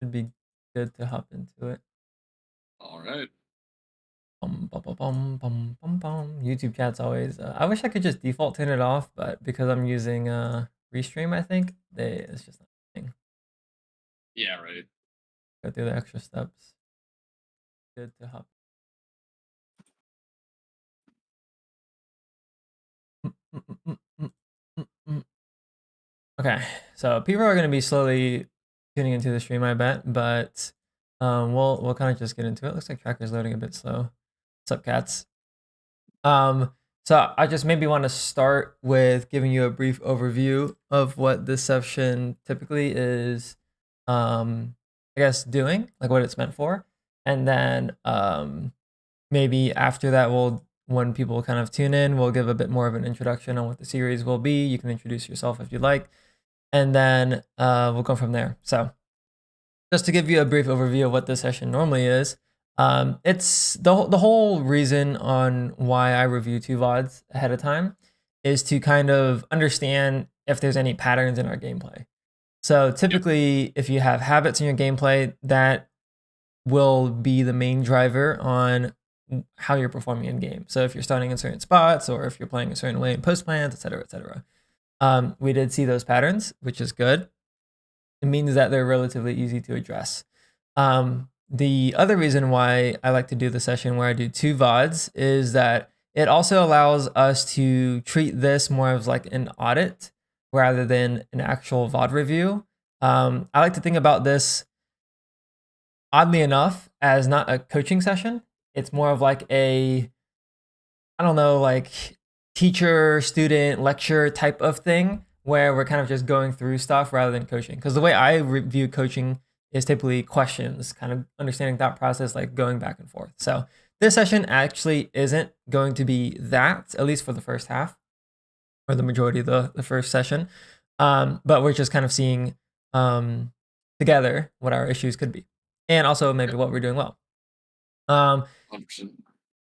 Should be good to hop into it. All right. YouTube chat's always. I wish I could just default turn it off, but because I'm using Restream, I think it's just not a thing. Yeah, right. Go through the extra steps. Good to hop. Okay, so people are going to be slowly tuning into the stream, I bet, but we'll kind of just get into it. Looks like tracker's loading a bit slow. What's up, cats? So I just maybe want to start with giving you a brief overview of what this session typically is, I guess, doing, like what it's meant for. And then maybe after that, when people kind of tune in, we'll give a bit more of an introduction on what the series will be. You can introduce yourself if you'd like. And then we'll go from there. So just to give you a brief overview of what this session normally is, it's the whole reason on why I review two VODs ahead of time is to kind of understand if there's any patterns in our gameplay. So Yep. typically, if you have habits in your gameplay, that will be the main driver on how you're performing in game. So if you're starting in certain spots or if you're playing a certain way in post plans, et cetera, et cetera. We did see those patterns, which is good. It means that they're relatively easy to address. The other reason why I like to do the session where I do two VODs is that it also allows us to treat this more as like an audit rather than an actual VOD review. I like to think about this, oddly enough, as not a coaching session. It's more of like a, I don't know, like teacher, student, lecture type of thing where we're kind of just going through stuff rather than coaching. Because the way I view coaching is typically questions, kind of understanding that process, like going back and forth. So this session actually isn't going to be that, at least for the first half or the majority of the first session. But we're just kind of seeing together what our issues could be and also maybe Yep. what we're doing well. Um, 100%.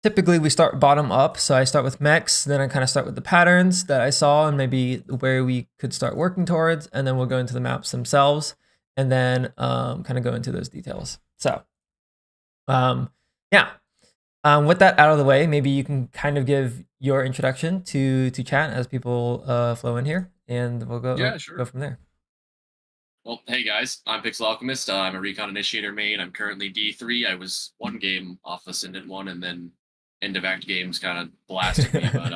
Typically, we start bottom up. So I start with mechs, then I kind of start with the patterns that I saw and maybe where we could start working towards. And then we'll go into the maps themselves and then kind of go into those details. So, yeah. With that out of the way, maybe you can kind of give your introduction to chat as people flow in here, and we'll Yeah, go sure. from there. Well, hey guys, I'm Pixel Alchemist. I'm a Recon Initiator main. I'm currently D3. I was one game off Ascendant 1, and then End of Act games kind of blasted me. But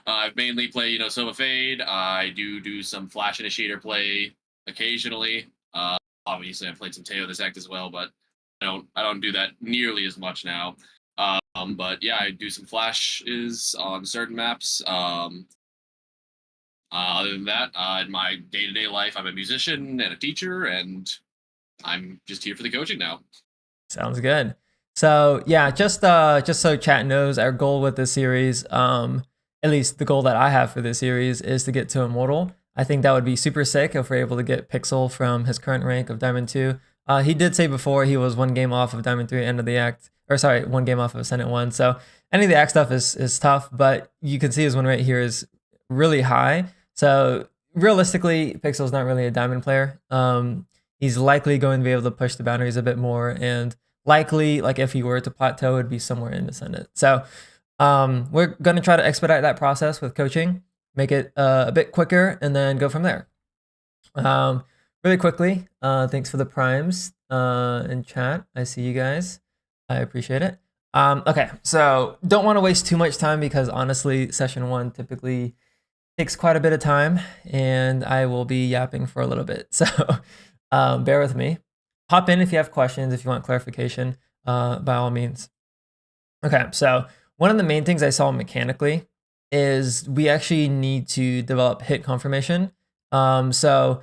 I've mainly played, Soma Fade. I do some Flash Initiator play occasionally. Obviously, I've played some Teo this act as well, but I don't do that nearly as much now. But yeah, I do some flashes on certain maps. Other than that, in my day-to-day life, I'm a musician and a teacher, and I'm just here for the coaching now. Sounds good. So yeah, just so chat knows, our goal with this series, at least the goal that I have for this series, is to get to Immortal. I think that would be super sick if we're able to get Pixel from his current rank of Diamond 2. He did say before he was one game off of Diamond 3 end of the act, or sorry, one game off of Ascendant 1. So any of the act stuff is tough, but you can see his win rate here is really high. So realistically, Pixel's not really a Diamond player. He's likely going to be able to push the boundaries a bit more, and likely, like if he were to plateau, it'd be somewhere in Ascendant. So we're going to try to expedite that process with coaching, make it a bit quicker, and then go from there. Really quickly, thanks for the primes in chat. I see you guys. I appreciate it. Okay, so don't want to waste too much time because honestly, session one typically takes quite a bit of time, and I will be yapping for a little bit. So bear with me. Hop in if you have questions, if you want clarification, by all means. Okay, so one of the main things I saw mechanically is we actually need to develop hit confirmation. So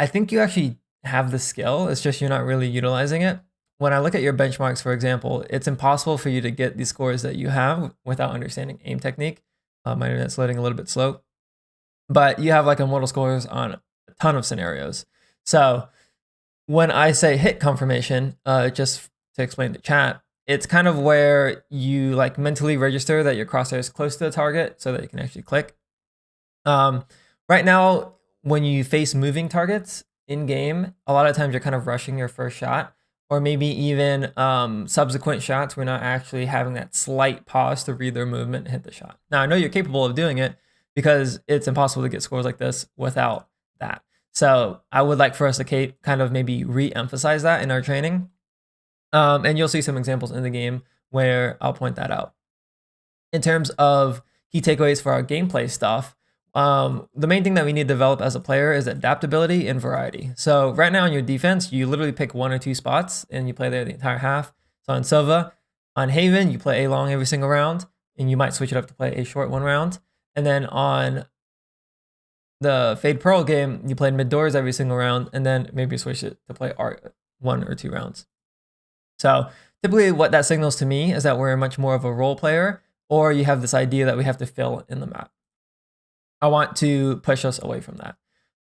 I think you actually have the skill. It's just you're not really utilizing it. When I look at your benchmarks, for example, it's impossible for you to get the scores that you have without understanding aim technique. My internet's loading a little bit slow, but you have like immortal scores on a ton of scenarios. So when I say hit confirmation, just to explain to chat, it's kind of where you like mentally register that your crosshair is close to the target so that you can actually click. Right now, when you face moving targets, in game, a lot of times you're kind of rushing your first shot, or maybe even subsequent shots. We're not actually having that slight pause to read their movement and hit the shot. Now I know you're capable of doing it because it's impossible to get scores like this without that. So I would like for us to kind of maybe re-emphasize that in our training. And you'll see some examples in the game where I'll point that out. In terms of key takeaways for our gameplay stuff, the main thing that we need to develop as a player is adaptability and variety. So right now on your defense, you literally pick 1 or 2 spots and you play there the entire half. So on Sova, on Haven, you play A long every single round, and you might switch it up to play A short 1 round. And then on the Fade Pearl game, you played mid doors every single round, and then maybe switch it to play art 1 or 2 rounds. So typically what that signals to me is that we're much more of a role player, or you have this idea that we have to fill in the map. I want to push us away from that.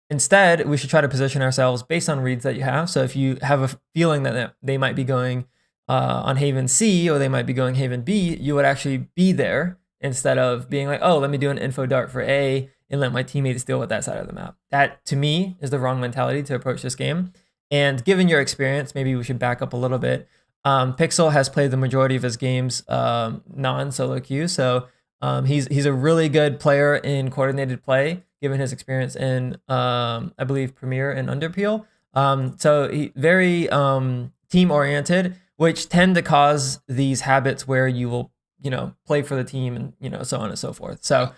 Instead, we should try to position ourselves based on reads that you have. So if you have a feeling that they might be going on Haven C, or they might be going Haven B, you would actually be there instead of being like, oh, let me do an info dart for A and let my teammates deal with that side of the map. That, to me, is the wrong mentality to approach this game. And given your experience, maybe we should back up a little bit. Pixel has played the majority of his games non-solo queue, so he's a really good player in coordinated play, given his experience in, I believe, Premier and Underpeel. So he very team-oriented, which tend to cause these habits where you will, play for the team and, so on and so forth. So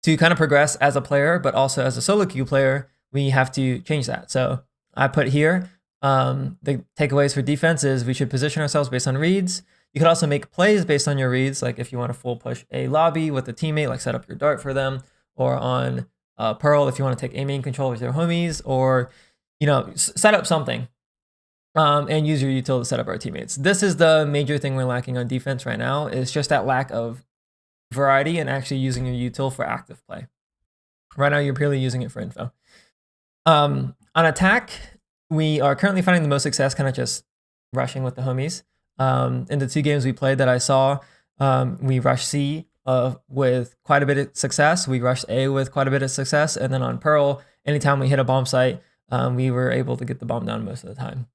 to kind of progress as a player, but also as a solo queue player, we have to change that. So I put here, the takeaways for defense is we should position ourselves based on reads. You could also make plays based on your reads, like if you want to full push a lobby with a teammate, like set up your dart for them, or on Pearl if you want to take A main control with your homies, or set up something and use your util to set up our teammates. This is the major thing we're lacking on defense right now, is just that lack of variety and actually using your util for active play. Right now, you're purely using it for info. On attack, we are currently finding the most success kind of just rushing with the homies. In the 2 games we played that I saw, we rushed C with quite a bit of success. We rushed A with quite a bit of success. And then on Pearl, anytime we hit a bomb site, we were able to get the bomb down most of the time.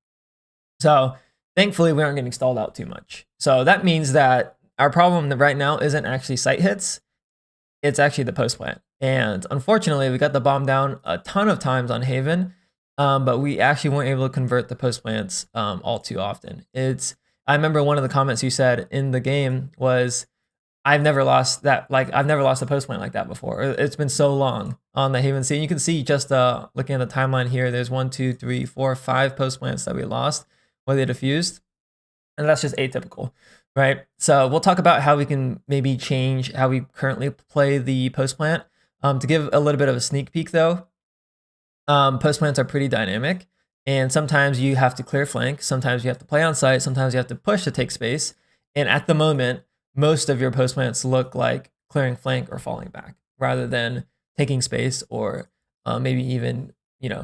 So thankfully, we aren't getting stalled out too much. So that means that our problem right now isn't actually site hits. It's actually the post plant. And unfortunately, we got the bomb down a ton of times on Haven, but we actually weren't able to convert the post plants all too often. I remember one of the comments you said in the game was, I've never lost a post plant like that before. It's been so long on the Haven C. And you can see just looking at the timeline here, there's 1, 2, 3, 4, 5 post plants that we lost where they diffused. And that's just atypical, right? So we'll talk about how we can maybe change how we currently play the post plant. To give a little bit of a sneak peek though, post plants are pretty dynamic. And sometimes you have to clear flank. Sometimes you have to play on site. Sometimes you have to push to take space. And at the moment, most of your post plants look like clearing flank or falling back rather than taking space or maybe even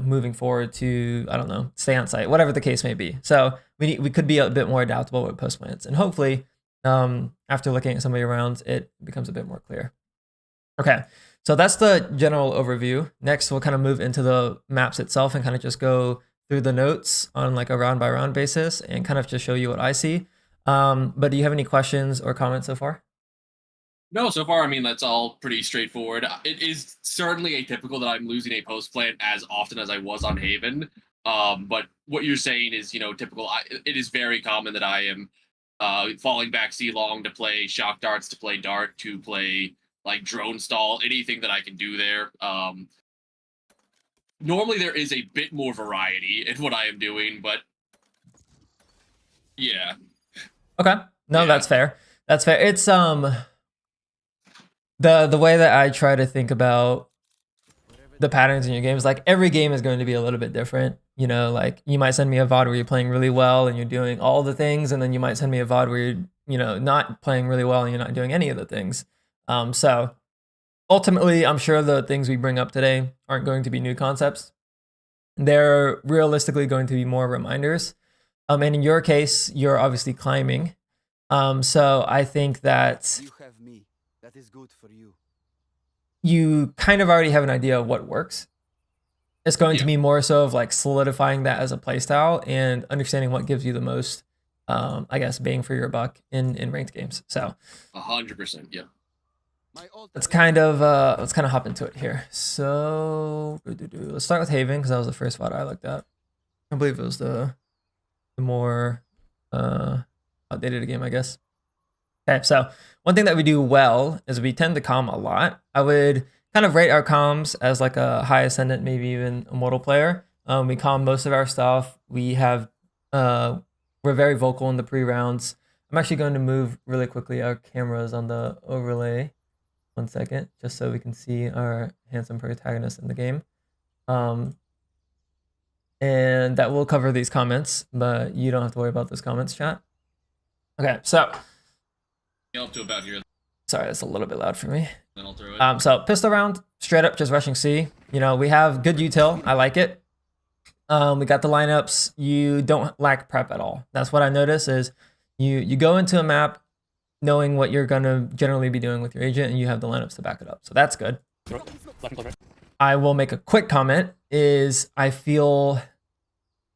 moving forward to, I don't know, stay on site, whatever the case may be. So we could be a bit more adaptable with post plants, and hopefully after looking at some of your rounds, it becomes a bit more clear. Okay, so that's the general overview. Next, we'll kind of move into the maps itself and kind of just go through the notes on like a round by round basis and kind of just show you what I see. But do you have any questions or comments so far? No, so far, I mean, that's all pretty straightforward. It is certainly atypical that I'm losing a post plant as often as I was on Haven. But what you're saying is, typical. It is very common that I am falling back C long to play shock darts, to play dart, to play like drone stall, anything that I can do there. Normally, there is a bit more variety in what I am doing, but yeah. Okay, no, Yeah. that's fair. That's fair. It's the way that I try to think about the patterns in your games, like every game is going to be a little bit different. Like you might send me a VOD where you're playing really well and you're doing all the things, and then you might send me a VOD where you're, not playing really well and you're not doing any of the things. So ultimately, I'm sure the things we bring up today aren't going to be new concepts. They're realistically going to be more reminders. And in your case, you're obviously climbing. So I think that You have me. That is good for you. you kind of already have an idea of what works. It's going to Yeah. be more so of like solidifying that as a playstyle and understanding what gives you the most, I guess, bang for your buck in ranked games. So 100%. Yep. let's kind of hop into it here. So let's start with Haven because that was the first spot I looked at. I believe it was the more outdated game, I guess. Okay, so one thing that we do well is we tend to calm a lot. I would kind of rate our comms as like a high ascendant, maybe even a mortal player. We calm most of our stuff. We have we're very vocal in the pre-rounds. I'm actually going to move really quickly our cameras on the overlay. 1 second, just so we can see our handsome protagonist in the game. And that will cover these comments, but you don't have to worry about those comments, chat. Okay, so Up to about here, sorry, that's a little bit loud for me. then I'll throw it. So pistol round, straight up just rushing C. You know, we have good util. I like it. We got the lineups. You don't lack prep at all. That's what I notice is you go into a map knowing what you're gonna generally be doing with your agent, and you have the lineups to back it up. So that's good. I will make a quick comment. Is I feel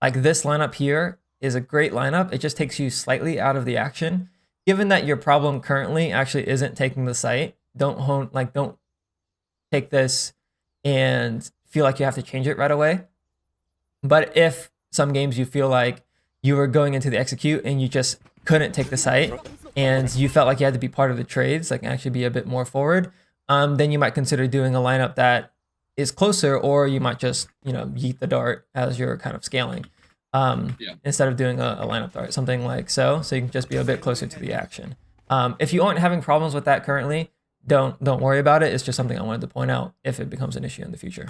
like this lineup here is a great lineup. It just takes you slightly out of the action. Given that your problem currently actually isn't taking the site, don't take this and feel like you have to change it right away. But if some games you feel like you were going into the execute and you just couldn't take the site and you felt like you had to be part of the trades, like actually be a bit more forward, then you might consider doing a lineup that is closer, or you might just, yeet the dart as you're kind of scaling. Instead of doing a lineup dart, something like so you can just be a bit closer to the action. If you aren't having problems with that currently, don't worry about it. It's just something I wanted to point out if it becomes an issue in the future.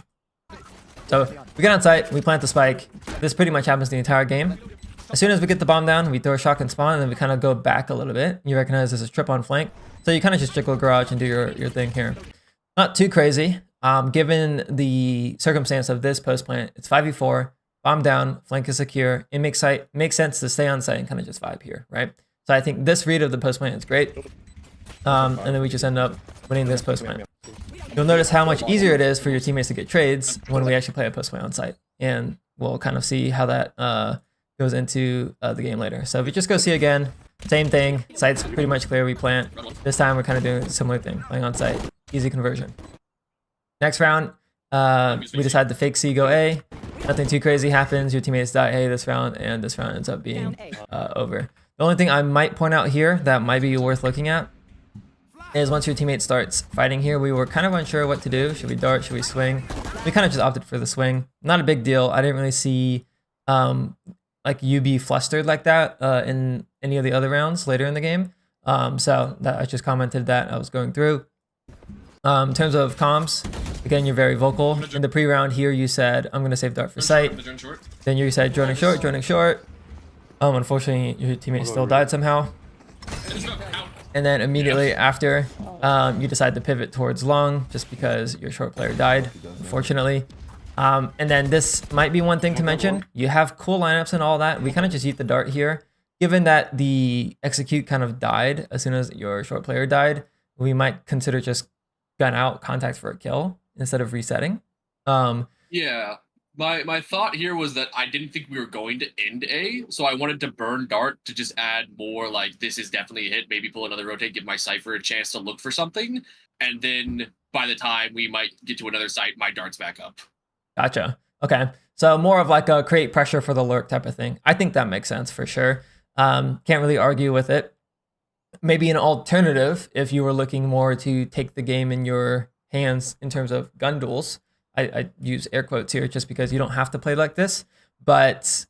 So we get on site, we plant the spike. This pretty much happens the entire game. As soon as we get the bomb down, we throw a shotgun spawn, and then we kind of go back a little bit. You recognize there's a trip on flank, so you kind of just jiggle garage and do your thing here. Not too crazy. Given the circumstance of this post plant, it's 5v4. Bomb down, flank is secure. It makes sense to stay on site and kind of just vibe here, right? So I think this read of the post plant is great. And then we just end up winning this post plant. You'll notice how much easier it is for your teammates to get trades when we actually play a post plant on site. And we'll kind of see how that goes into the game later. So if we just go see again, same thing. Site's pretty much clear, we plant. This time we're kind of doing a similar thing, playing on site. Easy conversion. Next round, we decide to fake C, go A. Nothing too crazy happens. Your teammates die A this round, and this round ends up being over. The only thing I might point out here that might be worth looking at is once your teammate starts fighting here, we were kind of unsure what to do. Should we dart? Should we swing? We kind of just opted for the swing. Not a big deal. I didn't really see like you be flustered like that in any of the other rounds later in the game. So that I just commented that I was going through. In terms of comms, again, you're very vocal. In the pre-round here, you said, I'm going to save dart for sight. Then you said joining short. Unfortunately, your teammate still died somehow. And then immediately after, you decide to pivot towards long just because your short player died, unfortunately. And then this might be one thing to mention. You have cool lineups and all that. We kind of just eat the dart here. Given that the execute kind of died as soon as your short player died, we might consider just gun out contact for a kill instead of resetting. Yeah. My thought here was that I didn't think we were going to end A, so I wanted to burn dart to just add more like this is definitely a hit, maybe pull another rotate, give my Cypher a chance to look for something, and then by the time we might get to another site, my dart's back up. Gotcha. Okay. So more of like a create pressure for the lurk type of thing. I think that makes sense for sure. Can't really argue with it. Maybe an alternative if you were looking more to take the game in your hands in terms of gun duels. I use air quotes here just because you don't have to play like this. But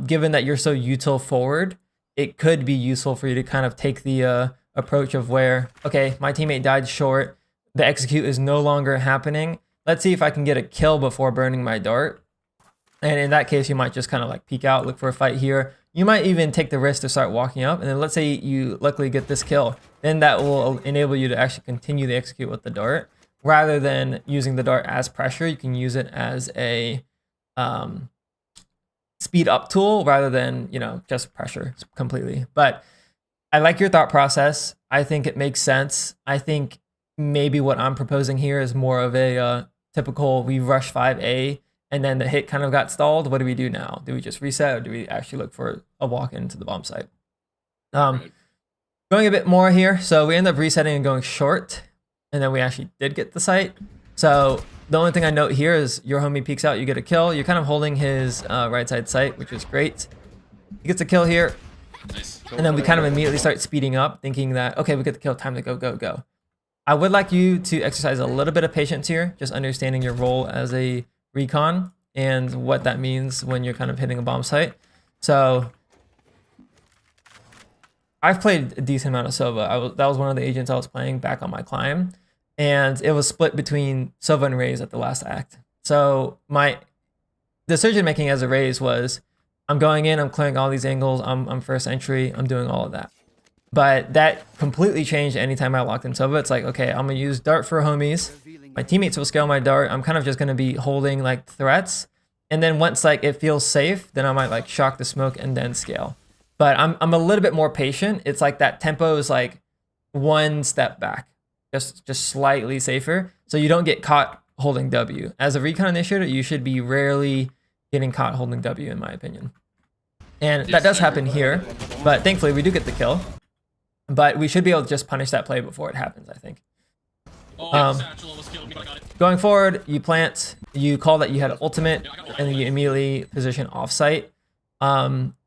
given that you're so util forward, it could be useful for you to kind of take the approach of where, okay, my teammate died short. The execute is no longer happening. Let's see if I can get a kill before burning my dart. And in that case, you might just kind of like peek out, look for a fight here. You might even take the risk to start walking up. And then let's say you luckily get this kill. Then that will enable you to actually continue the execute with the dart. Rather than using the dart as pressure, you can use it as a speed up tool rather than, just pressure completely. But I like your thought process. I think it makes sense. I think maybe what I'm proposing here is more of a typical we rush 5A and then the hit kind of got stalled. What do we do now? Do we just reset, or do we actually look for a walk into the bomb site? Right. Going a bit more here. So we end up resetting and going short, and then we actually did get the site. So the only thing I note here is your homie peeks out, you get a kill. You're kind of holding his right side site, which is great. He gets a kill here. Nice. And then we kind of immediately start speeding up, thinking that, okay, we get the kill, time to go, go, go. I would like you to exercise a little bit of patience here, just understanding your role as a recon and what that means when you're kind of hitting a bomb site. So I've played a decent amount of Sova. That was one of the agents I was playing back on my climb, and it was split between Sova and Raze at the last act. So my decision making as a Raze was, I'm going in, I'm clearing all these angles, I'm first entry, I'm doing all of that. But that completely changed anytime I locked in Sova. It's like, okay, I'm gonna use dart for homies. My teammates will scale my dart. I'm kind of just gonna be holding like threats. And then once like it feels safe, then I might like shock the smoke and then scale. But I'm a little bit more patient. It's like that tempo is like one step back, just slightly safer. So you don't get caught holding W. As a recon initiator, you should be rarely getting caught holding W, in my opinion. And that does happen here, but thankfully we do get the kill. But we should be able to just punish that play before it happens, I think. Going forward, you plant, you call that you had ultimate, and then you immediately position offsite.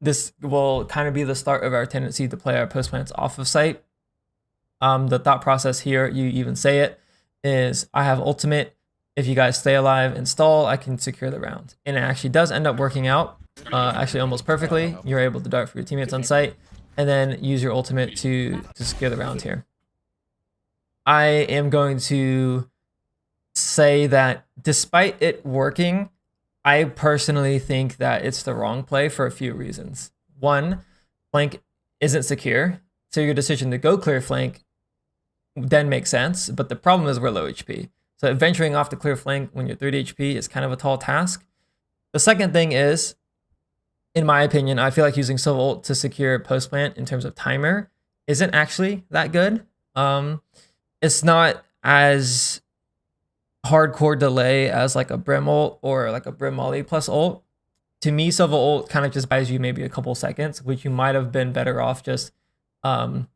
This will kind of be the start of our tendency to play our post plants off of site. The thought process here, you even say it, is I have ultimate. If you guys stay alive and stall, I can secure the round. And it actually does end up working out, actually almost perfectly. You're able to dart for your teammates on site, and then use your ultimate to secure the round here. I am going to say that despite it working, I personally think that it's the wrong play for a few reasons. One, flank isn't secure, so your decision to go clear flank then makes sense, but the problem is we're low HP. So venturing off the clear flank when you're 30 HP is kind of a tall task. The second thing is, in my opinion, I feel like using Sova ult to secure post plant in terms of timer isn't actually that good. It's not as hardcore delay as like a Brim ult or like a Brim Molly plus ult. To me, Sova ult kind of just buys you maybe a couple seconds, which you might have been better off just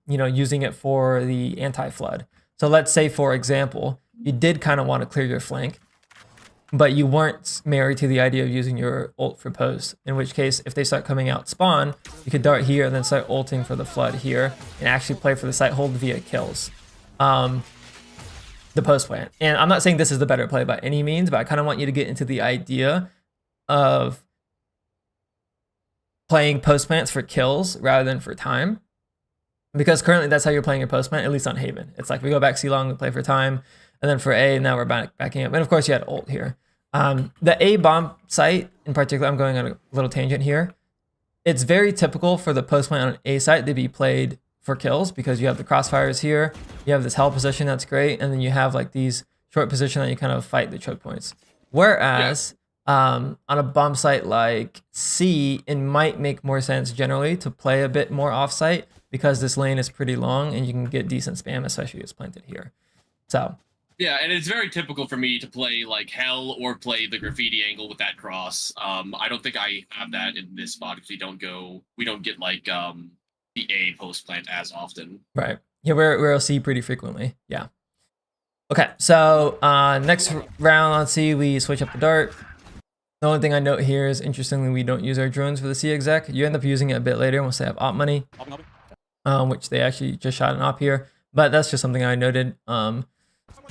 using it for the anti-flood. So let's say, for example, you did kind of want to clear your flank, but you weren't married to the idea of using your ult for post, in which case, if they start coming out spawn, you could dart here and then start ulting for the flood here and actually play for the site hold via kills. The post plant. And I'm not saying this is the better play by any means, but I kind of want you to get into the idea of playing post plants for kills rather than for time. Because currently that's how you're playing your post plant, at least on Haven. It's like we go back C long, we play for time, and then for A, now we're backing up. And of course you had ult here. The A bomb site in particular, I'm going on a little tangent here. It's very typical for the post plant on A site to be played for kills because you have the crossfires here, you have this hell position that's great, and then you have like these short position that you kind of fight the choke points. Whereas on a bomb site like C, it might make more sense generally to play a bit more offsite because this lane is pretty long and you can get decent spam, especially if it's planted here. So yeah, and it's very typical for me to play like hell or play the graffiti angle with that cross. I don't think I have that in this spot because we don't get like the A post plant as often. Right. Yeah, we're C pretty frequently. Yeah. Okay, so next round on C, we switch up the dart. The only thing I note here is, interestingly, we don't use our drones for the C exec. You end up using it a bit later once they have op money, which they actually just shot an op here. But that's just something I noted.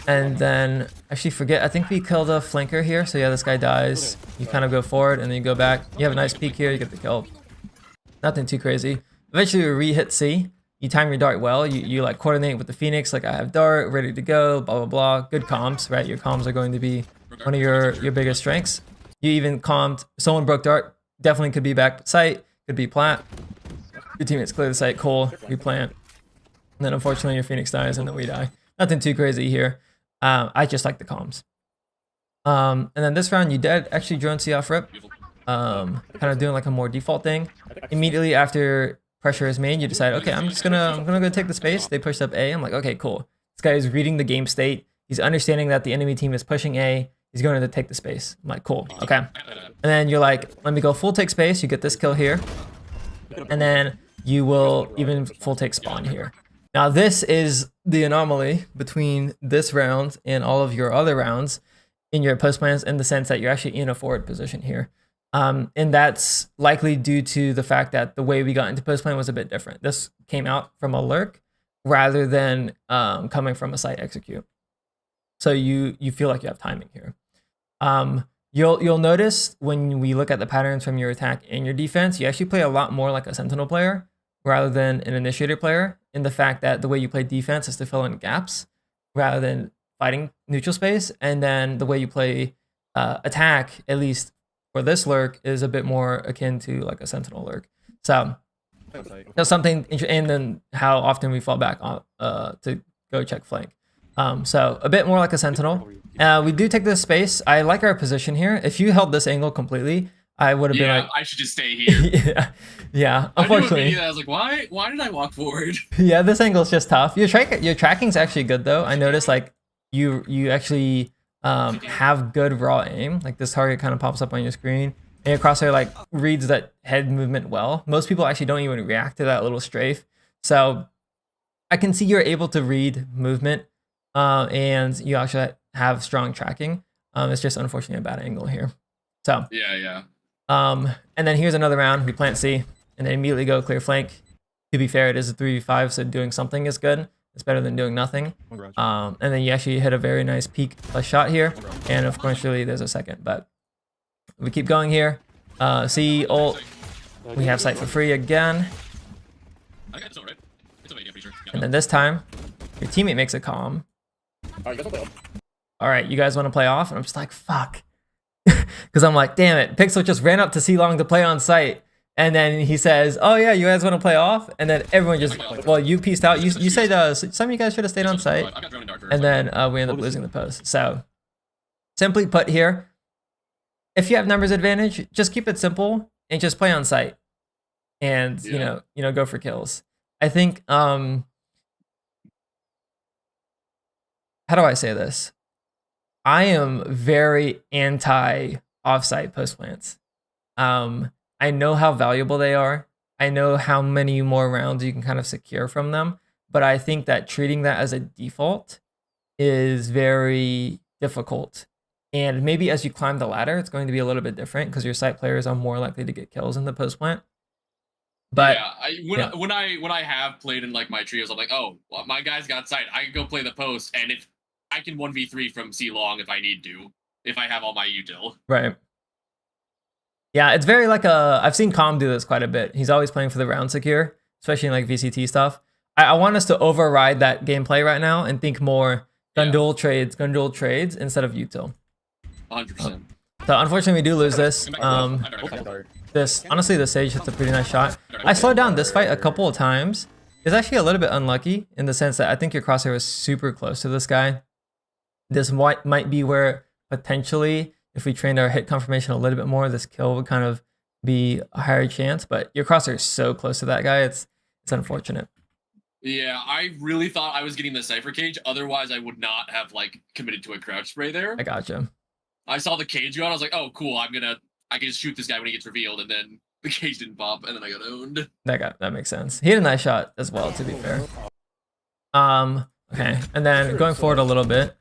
And then, actually forget, I think we killed a flanker here. So yeah, this guy dies. You kind of go forward and then you go back. You have a nice peek here, you get the kill. Nothing too crazy. Eventually we re-hit C. You time your dart well. You like coordinate with the Phoenix, like I have dart, ready to go, blah, blah, blah. Good comms, right? Your comms are going to be one of your biggest strengths. You even calmed, someone broke dart, definitely could be back site, could be plant. Your teammates clear the site, cool, replant. And then unfortunately your Phoenix dies and then we die. Nothing too crazy here. I just like the comms. And then this round you did actually drone C off rip. Kind of doing like a more default thing. Immediately after pressure is made, you decide, okay, I'm gonna go take the space. They pushed up A. I'm like, okay, cool. This guy is reading the game state. He's understanding that the enemy team is pushing A. He's going to take the space. I'm like, cool, okay. And then you're like, let me go full take space. You get this kill here. And then you will even full take spawn here. Now this is the anomaly between this round and all of your other rounds in your post plans, in the sense that you're actually in a forward position here. And that's likely due to the fact that the way we got into post plan was a bit different. This came out from a lurk rather than coming from a site execute. So you feel like you have timing here. You'll notice when we look at the patterns from your attack and your defense, you actually play a lot more like a sentinel player rather than an initiator player, in the fact that the way you play defense is to fill in gaps rather than fighting neutral space. And then the way you play attack, at least for this lurk, is a bit more akin to like a sentinel lurk. So that's something interesting. And then how often we fall back on to go check flank. So a bit more like a sentinel. We do take this space. I like our position here. If you held this angle completely, I would have been like, I should just stay here. yeah. Unfortunately, I was like, why did I walk forward? Yeah, this angle is just tough. Your tracking's actually good though. I noticed like you actually have good raw aim. Like this target kind of pops up on your screen, and your crosshair like reads that head movement well. Most people actually don't even react to that little strafe. So I can see you're able to read movement, and you actually have strong tracking. It's just unfortunately a bad angle here. So yeah. And then here's another round. We plant C and then immediately go clear flank. To be fair, it is a 3v5, so doing something is good. It's better than doing nothing. And then you actually hit a very nice peek plus shot here. And of course, surely there's a second, but we keep going here. C ult. We have sight for free again. And then this time, your teammate makes a calm. All right, you guys want to play off? And I'm just like, fuck. Because I'm like, damn it, Pixel just ran up to C long to play on site. And then he says, oh yeah, you guys want to play off? And then everyone just, well, you pieced out. You said some of you guys should have stayed on site. And then we end up losing the post. So simply put here, if you have numbers advantage, just keep it simple and just play on site. And, you know, go for kills. I think, how do I say this? I am very anti offsite post plants. I know how valuable they are. I know how many more rounds you can kind of secure from them, but I think that treating that as a default is very difficult. And maybe as you climb the ladder, it's going to be a little bit different because your site players are more likely to get kills in the post plant. But yeah, when I have played in like my trios, I'm like, oh, well, my guys got site. I can go play the post, and if I can 1v3 from C long if I need to, if I have all my util. Right. Yeah, it's very like I've seen Calm do this quite a bit. He's always playing for the round secure, especially in like VCT stuff. I want us to override that gameplay right now and think more gun duel trades instead of util. 100%. So unfortunately we do lose this. Honestly, the Sage hits a pretty nice shot. I slowed down this fight a couple of times. It's actually a little bit unlucky in the sense that I think your crosshair was super close to this guy. This might be where potentially, if we trained our hit confirmation a little bit more, this kill would kind of be a higher chance. But your crosshair is so close to that guy, it's unfortunate. Yeah, I really thought I was getting the Cypher cage. Otherwise, I would not have like committed to a crouch spray there. I gotcha. I saw the cage go out. I was like, oh, cool. I can just shoot this guy when he gets revealed, and then the cage didn't pop, and then I got owned. That makes sense. He had a nice shot as well, to be fair. Okay, and then going forward a little bit.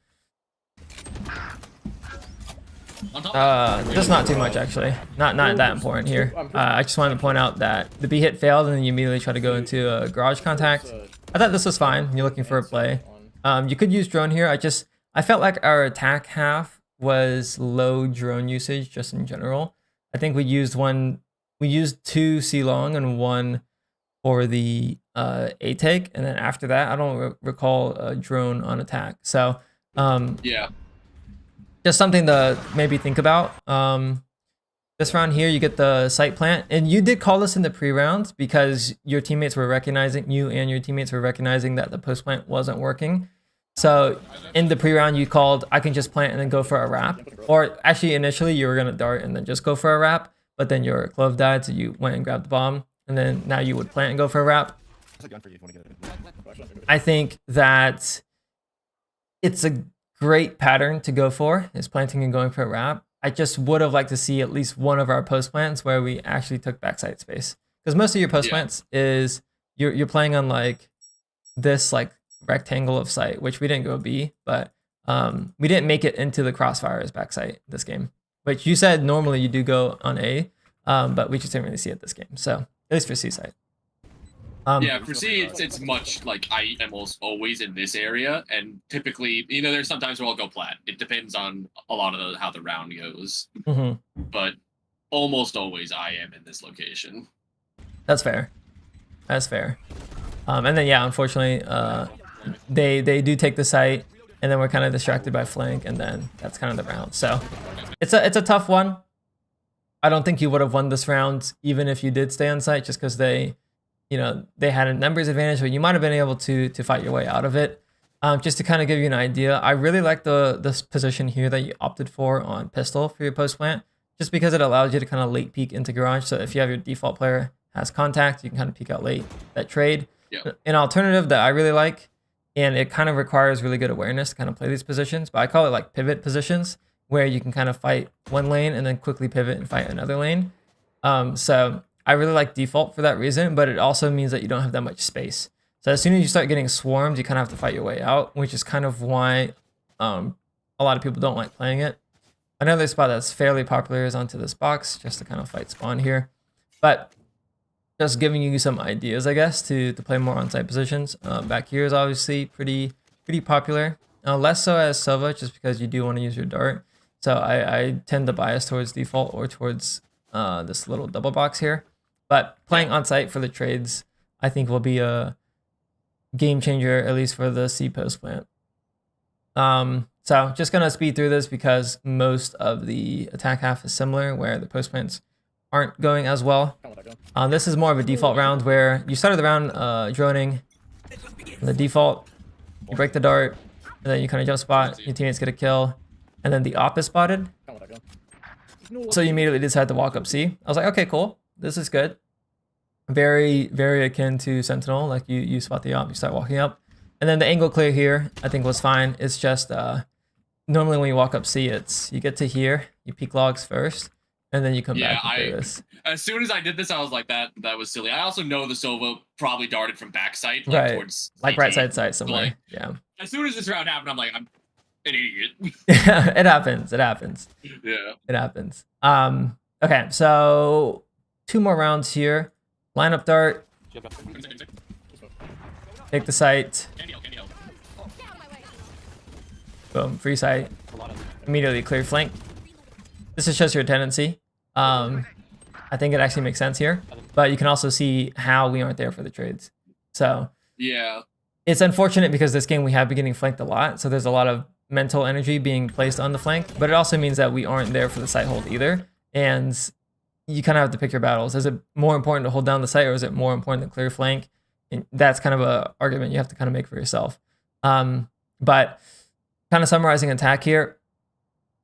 Just not too much actually. Not that important here. I just wanted to point out that the B hit failed, and then you immediately try to go into a garage contact. I thought this was fine. You're looking for a play. You could use drone here. I felt like our attack half was low drone usage just in general. I think we used two C long and one for the A take, and then after that, I don't recall a drone on attack. So yeah, just something to maybe think about. This round here, you get the site plant, and you did call this in the pre-round because your teammates were recognizing that the post plant wasn't working. So in the pre-round, you called, I can just plant and then go for a wrap. Or actually, initially, you were going to dart and then just go for a wrap, but then your clove died, so you went and grabbed the bomb. And then now you would plant and go for a wrap. I think that it's a great pattern to go for, is planting and going for a wrap. I just would have liked to see at least one of our post plants where we actually took backside space, because most of your post plants is you're playing on like this like rectangle of site, which we didn't go B, but we didn't make it into the crossfire as backside this game, which you said normally you do go on A, but we just didn't really see it this game. So at least for C site. Yeah, for C, it's much like I am always in this area, and typically, there's sometimes where I'll go plat. It depends on a lot of how the round goes, but almost always I am in this location. That's fair. That's fair. And then yeah, unfortunately, they do take the site, and then we're kind of distracted by flank, and then that's kind of the round. So it's a tough one. I don't think you would have won this round even if you did stay on site, just because they had a numbers advantage, but you might have been able to fight your way out of it. Just to kind of give you an idea, I really like this position here that you opted for on pistol for your post plant, just because it allows you to kind of late peek into garage. So if you have your default player has contact, you can kind of peek out late that trade. Yep. An alternative that I really like, and it kind of requires really good awareness to kind of play these positions, but I call it like pivot positions, where you can kind of fight one lane and then quickly pivot and fight another lane. So I really like default for that reason, but it also means that you don't have that much space. So as soon as you start getting swarmed, you kind of have to fight your way out, which is kind of why a lot of people don't like playing it. Another spot that's fairly popular is onto this box, just to kind of fight spawn here. But just giving you some ideas, I guess, to play more on-site positions. Back here is obviously pretty popular. Less so as Sova, just because you do want to use your dart. So I tend to bias towards default or towards this little double box here. But playing on site for the trades, I think, will be a game changer, at least for the C post plant. So just gonna speed through this because most of the attack half is similar, where the post plants aren't going as well. This is more of a default round where you started the round droning. The default, you break the dart, and then you kind of jump spot. Your teammates get a kill, and then the op is spotted. So you immediately decide to walk up C. I was like, okay, cool. This is good. Very, very akin to Sentinel. Like you spot the op, you start walking up. And then the angle clear here, I think, was fine. It's just normally when you walk up C, you get to here, you peek logs first, and then you come back and do this. As soon as I did this, I was like, that was silly. I also know the Sova probably darted from backside, right, towards like right side somewhere. Like, yeah. As soon as this round happened, I'm like, I'm an idiot. It happens. It happens. Yeah. It happens. Okay, so 2 more rounds here. Lineup dart. Take the site. Boom, free site. Immediately clear flank. This is just your tendency. I think it actually makes sense here, but you can also see how we aren't there for the trades. So yeah, it's unfortunate because this game we have been getting flanked a lot, so there's a lot of mental energy being placed on the flank, but it also means that we aren't there for the site hold either, and you kind of have to pick your battles. Is it more important to hold down the site, or is it more important to clear flank? And that's kind of a argument you have to kind of make for yourself. But kind of summarizing attack here,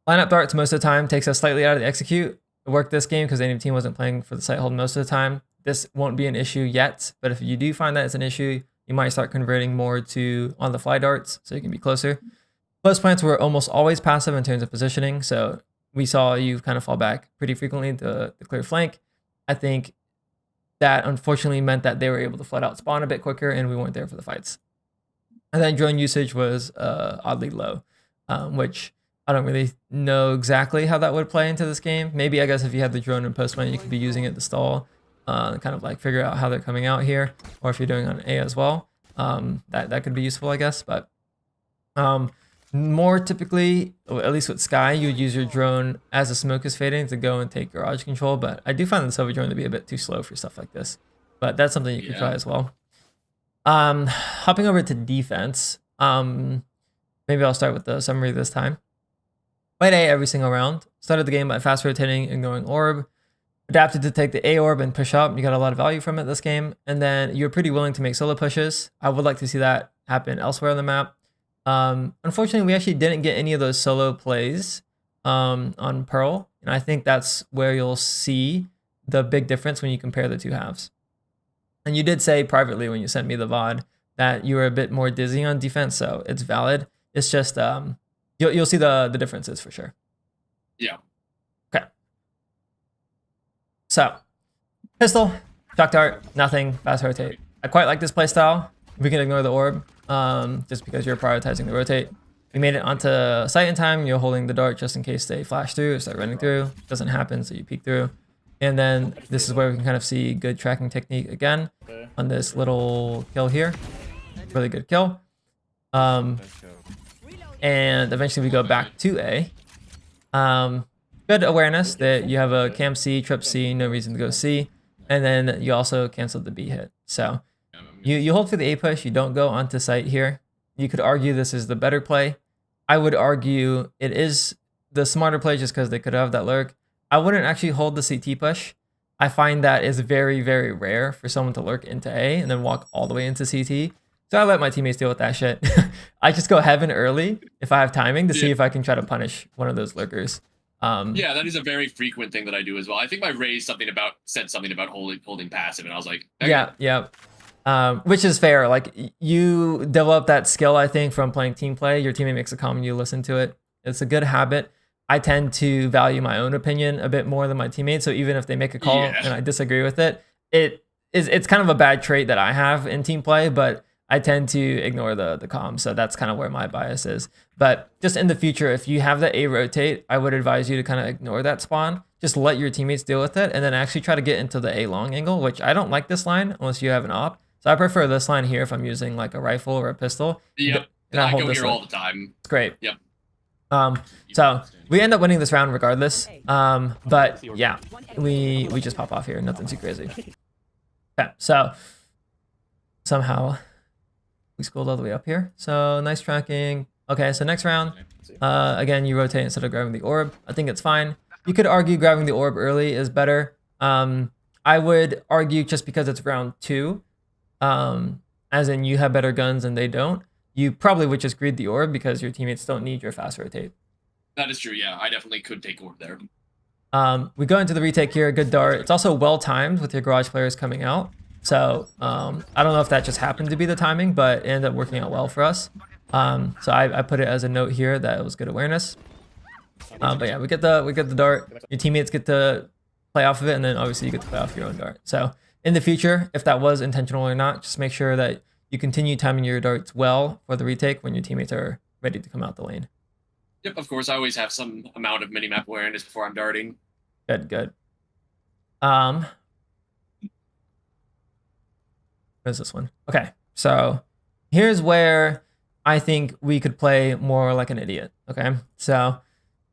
lineup darts most of the time takes us slightly out of the execute. It worked this game because the enemy team wasn't playing for the site hold most of the time. This won't be an issue yet, but if you do find that it's an issue, you might start converting more to on the fly darts so you can be closer. Post plants were almost always passive in terms of positioning, so we saw you kind of fall back pretty frequently to the clear flank. I think that unfortunately meant that they were able to flat out spawn a bit quicker and we weren't there for the fights. And then drone usage was oddly low, which I don't really know exactly how that would play into this game. Maybe, I guess, if you had the drone in post plant, you could be using it to stall, kind of like figure out how they're coming out here, or if you're doing on A as well, that could be useful, I guess. But more typically, at least with Sky, you would use your drone as the smoke is fading to go and take garage control. But I do find the Sova drone to be a bit too slow for stuff like this. But that's something you could try as well. Hopping over to defense, maybe I'll start with the summary this time. Played A every single round. Started the game by fast rotating and going orb. Adapted to take the A orb and push up. You got a lot of value from it this game. And then you're pretty willing to make solo pushes. I would like to see that happen elsewhere on the map. Unfortunately, we actually didn't get any of those solo plays on Pearl. And I think that's where you'll see the big difference when you compare the two halves. And you did say privately when you sent me the VOD that you were a bit more dizzy on defense, so it's valid. It's just You'll see the differences for sure. Yeah. Okay. So, pistol, shock dart, nothing, fast rotate. I quite like this playstyle. We can ignore the orb, just because you're prioritizing the rotate. We made it onto sight in time. You're holding the dart just in case they flash through or start running through. Doesn't happen, so you peek through. And then this is where we can kind of see good tracking technique again on this little kill here. Really good kill. And eventually we go back to A. Good awareness that you have a cam C, trip C, no reason to go C. And then you also canceled the B hit. So you hold for the A push, you don't go onto site here. You could argue this is the better play. I would argue it is the smarter play just because they could have that lurk. I wouldn't actually hold the CT push. I find that is very, very rare for someone to lurk into A and then walk all the way into CT. So I let my teammates deal with that shit. I just go heaven early if I have timing to see if I can try to punish one of those lurkers. Yeah, that is a very frequent thing that I do as well. I think my Raze said something about holding passive, and I was like, okay. Yeah. Which is fair. Like you develop that skill, I think, from playing team play. Your teammate makes a comment, you listen to it. It's a good habit. I tend to value my own opinion a bit more than my teammates. So even if they make a call and I disagree with it, it's kind of a bad trait that I have in team play, but I tend to ignore the comms. So that's kind of where my bias is. But just in the future, if you have the A rotate, I would advise you to kind of ignore that spawn. Just let your teammates deal with it and then actually try to get into the A long angle, which I don't like this line unless you have an op. So I prefer this line here if I'm using like a rifle or a pistol. Yep. And I go here all the time. It's great. Yep. So we end up winning this round regardless. But yeah, we just pop off here. Nothing too crazy. Okay, so somehow we scrolled all the way up here. So nice tracking. Okay, so next round, again, you rotate instead of grabbing the orb. I think it's fine. You could argue grabbing the orb early is better. I would argue just because it's round 2, as in you have better guns and they don't, you probably would just greed the orb because your teammates don't need your fast rotate. That is true, yeah. I definitely could take orb there. We go into the retake here, good dart. It's also well timed with your garage players coming out. So I don't know if that just happened to be the timing, but it ended up working out well for us. So I put it as a note here that it was good awareness. But yeah, we get the dart. Your teammates get to play off of it, and then obviously you get to play off your own dart. So in the future, if that was intentional or not, just make sure that you continue timing your darts well for the retake when your teammates are ready to come out the lane. Yep, of course. I always have some amount of minimap awareness before I'm darting. Good. Where's this one? Okay, so here's where I think we could play more like an idiot. Okay, so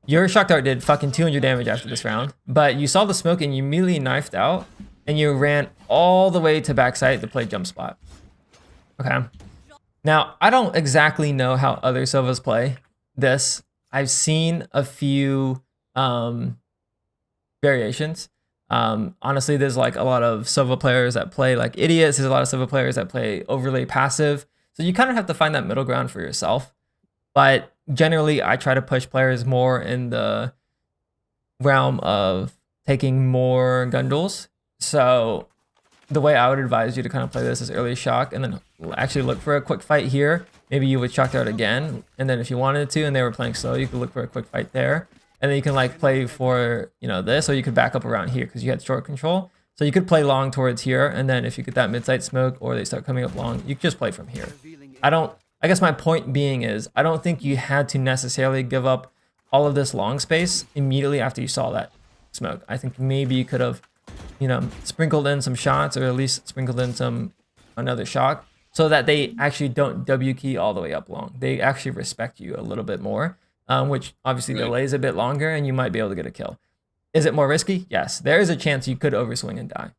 your shock dart did fucking 200 damage after this round, but you saw the smoke and you immediately knifed out and you ran all the way to backside to play jump spot. Okay, now I don't exactly know how other Sovas play this. I've seen a few variations. Honestly, there's like a lot of Sova players that play like idiots. There's a lot of Sova players that play overly passive. So you kind of have to find that middle ground for yourself. But generally, I try to push players more in the realm of taking more gun duels. So the way I would advise you to kind of play this is early shock and then actually look for a quick fight here. Maybe you would shock dart again. And then if you wanted to and they were playing slow, you could look for a quick fight there. And then you can like play for, you know, this, or you could back up around here because you had short control. So you could play long towards here. And then if you get that mid-site smoke or they start coming up long, you can just play from here. I guess my point being is I don't think you had to necessarily give up all of this long space immediately after you saw that smoke. I think maybe you could have, you know, sprinkled in some shots or at least sprinkled in another shock so that they actually don't W key all the way up long. They actually respect you a little bit more. Which obviously delays a bit longer and you might be able to get a kill. Is it more risky? Yes. There is a chance you could overswing and die.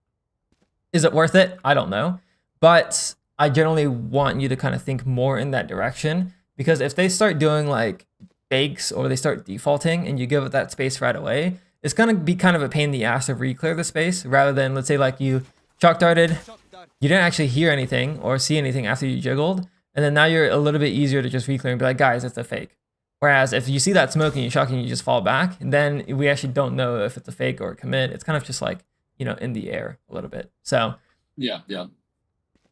Is it worth it? I don't know. But I generally want you to kind of think more in that direction because if they start doing like fakes or they start defaulting and you give it that space right away, it's going to be kind of a pain in the ass to re-clear the space rather than, let's say like you shock darted, you didn't actually hear anything or see anything after you jiggled. And then now you're a little bit easier to just re-clear and be like, guys, it's a fake. Whereas if you see that smoke and you're shocking, you just fall back, then we actually don't know if it's a fake or a commit. It's kind of just like, you know, in the air a little bit. So yeah.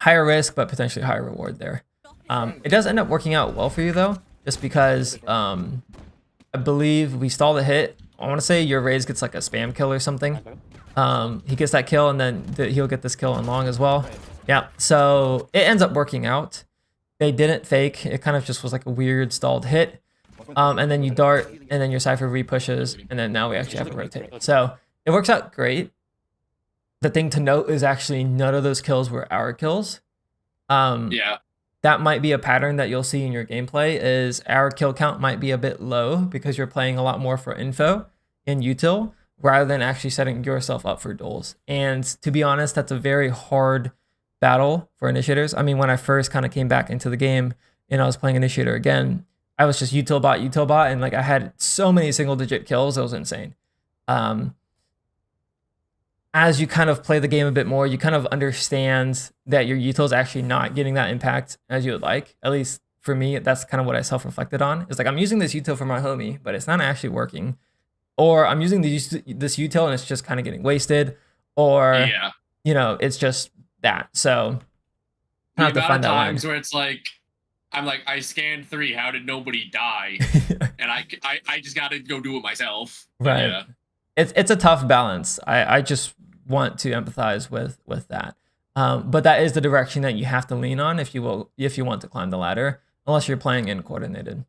Higher risk, but potentially higher reward there. It does end up working out well for you though. just because I believe we stall the hit. I want to say your Raze gets like a spam kill or something. He gets that kill, and then he'll get this kill on long as well. Yeah, so it ends up working out. They didn't fake. It kind of just was like a weird stalled hit. And then you dart, and then your Cypher repushes, and then now we actually have a rotate. So it works out great. The thing to note is actually none of those kills were our kills. Yeah. That might be a pattern that you'll see in your gameplay is our kill count might be a bit low because you're playing a lot more for info in util rather than actually setting yourself up for duels. And to be honest, that's a very hard battle for initiators. I mean, when I first kind of came back into the game and I was playing initiator again, I was just util bot, and like I had so many single digit kills, it was insane. As you kind of play the game a bit more, you kind of understand that your util is actually not getting that impact as you would like. At least for me, that's kind of what I self-reflected on. It's like I'm using this util for my homie, but it's not actually working. Or I'm using this util and it's just kind of getting wasted. Or, you know, it's just that. So the amount of times where it's like, I'm like, I scanned 3. How did nobody die? And I just got to go do it myself. Right. Yeah. It's a tough balance. I just want to empathize with that. But that is the direction that you have to lean on if you want to climb the ladder, unless you're playing in coordinated.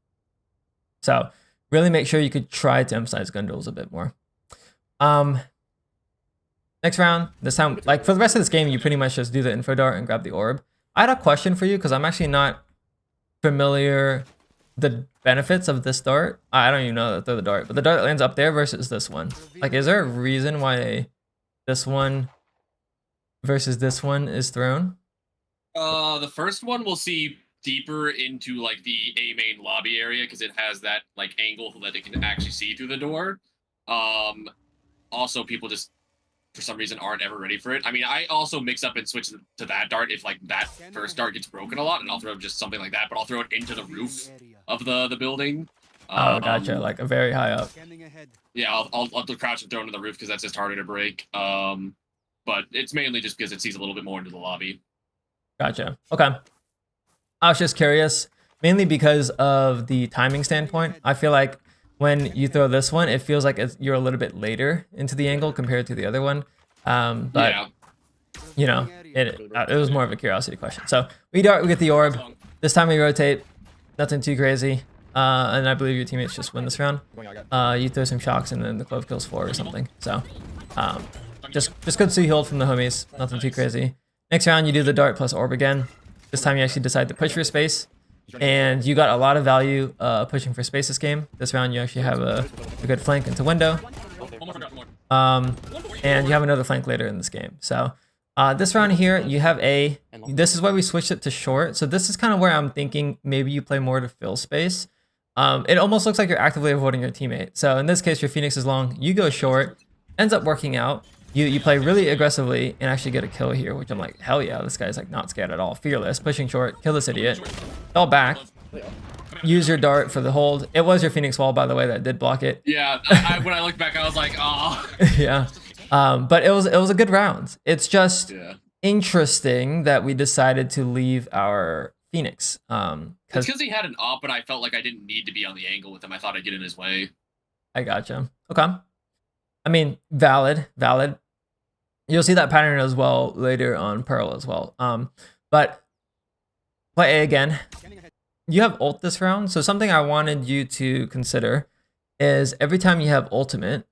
So really make sure you could try to emphasize gun duels a bit more. Next round, this time, like for the rest of this game, you pretty much just do the info dart and grab the orb. I had a question for you because I'm actually not familiar the benefits of this dart. I don't even know that they're the dart, but the dart lands up there versus this one. Like, is there a reason why this one versus this one is thrown? The first one we'll see deeper into like the A main lobby area because it has that like angle that it can actually see through the door. Also, people just for some reason aren't ever ready for it. I mean, I also mix up and switch to that dart if like that first dart gets broken a lot, and I'll throw just something like that, but I'll throw it into the roof of the building. Oh, gotcha. Like a very high up. Yeah, I'll crouch and throw into the roof because that's just harder to break. But it's mainly just because it sees a little bit more into the lobby. Gotcha. Okay. I was just curious, mainly because of the timing standpoint. I feel like when you throw this one, it feels like you're a little bit later into the angle compared to the other one. But yeah. You know, it was more of a curiosity question. So we dart, we get the orb. This time we rotate. Nothing too crazy. And I believe your teammates just win this round. You throw some shocks and then the clove kills 4 or something. So just good C hold from the homies. Nothing too crazy. Next round you do the dart plus orb again. This time you actually decide to push for space. And you got a lot of value pushing for space this game. This round you actually have a good flank into window. And you have another flank later in this game. So this round here, you have A. This is why we switched it to short. So this is kind of where I'm thinking maybe you play more to fill space. It almost looks like you're actively avoiding your teammate. So in this case, your Phoenix is long. You go short. Ends up working out. You play really aggressively and actually get a kill here, which I'm like, hell yeah, this guy's like not scared at all. Fearless, pushing short, kill this idiot. Fell back. Use your dart for the hold. It was your Phoenix wall, by the way, that did block it. Yeah, when I looked back, I was like, oh. Yeah. But it was a good round. It's just interesting that we decided to leave our Phoenix. It's because he had an op, but I felt like I didn't need to be on the angle with him. I thought I'd get in his way. I gotcha. Okay. I mean, valid. You'll see that pattern as well later on Pearl as well. But play A again. You have ult this round, so something I wanted you to consider is every time you have ultimate,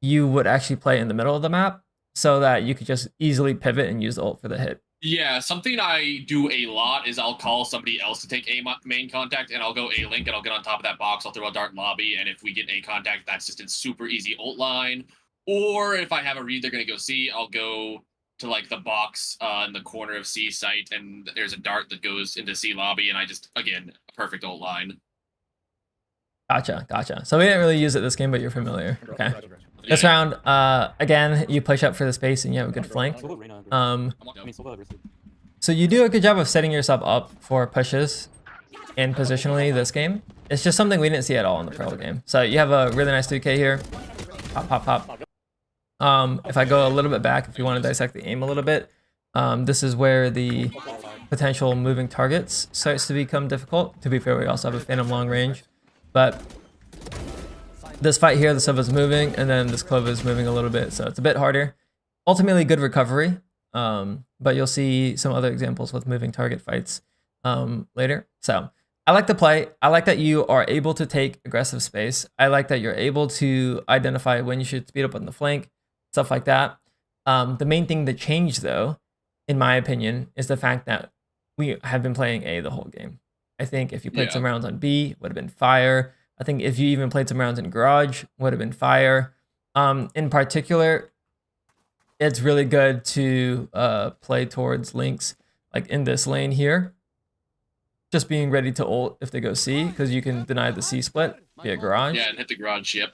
you would actually play in the middle of the map so that you could just easily pivot and use the ult for the hit. Yeah, something I do a lot is I'll call somebody else to take A main contact, and I'll go A link, and I'll get on top of that box. I'll throw a dart lobby, and if we get A contact, that's just a super easy ult line. Or if I have a read, they're going to go C, I'll go to like the box in the corner of C site, and there's a dart that goes into C lobby, and I just, again, a perfect ult line. Gotcha. So we didn't really use it this game, but you're familiar. Okay. This round, again, you push up for the space and you have a good flank. So you do a good job of setting yourself up for pushes and positionally this game. It's just something we didn't see at all in the Pearl game. So you have a really nice 3K here. Pop. If I go a little bit back, if you want to dissect the aim a little bit, this is where the potential moving targets starts to become difficult. To be fair, we also have a Phantom long range, but this fight here, the Silva's moving, and then this Clova is moving a little bit, so it's a bit harder. Ultimately, good recovery, but you'll see some other examples with moving target fights later. So I like the play. I like that you are able to take aggressive space. I like that you're able to identify when you should speed up on the flank, stuff like that. The main thing to change, though, in my opinion, is the fact that we have been playing A the whole game. I think if you played some rounds on B, would have been fire. I think if you even played some rounds in Garage, would have been fire. In particular, it's really good to play towards Lynx, like in this lane here. Just being ready to ult if they go C, because you can deny the C split via Garage. Yeah, and hit the Garage, yep.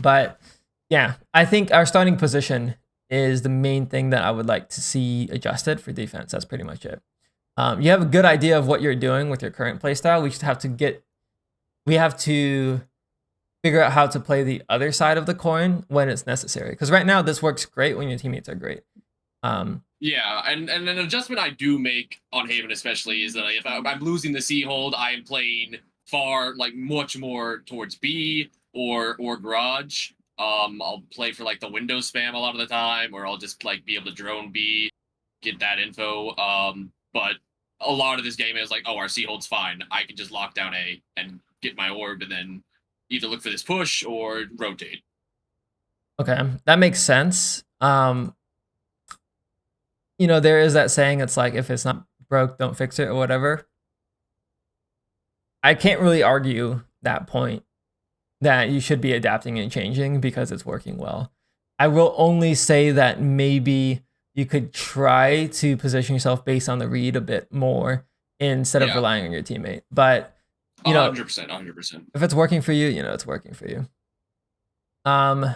But yeah, I think our starting position is the main thing that I would like to see adjusted for defense. That's pretty much it. You have a good idea of what you're doing with your current playstyle. We have to figure out how to play the other side of the coin when it's necessary. Because right now this works great when your teammates are great. Yeah, and an adjustment I do make on Haven especially is that if I'm losing the C hold, I am playing much more towards B or Garage. I'll play for like the window spam a lot of the time, or I'll just like be able to drone B, get that info. But a lot of this game is like, oh, our C hold's fine. I can just lock down A and get my orb and then either look for this push or rotate. Okay, that makes sense. You know, there is that saying, it's like, if it's not broke, don't fix it or whatever. I can't really argue that point, that you should be adapting and changing because it's working well. I will only say that maybe you could try to position yourself based on the read a bit more instead of relying on your teammate. But you know, 100%. If it's working for you, you know it's working for you. I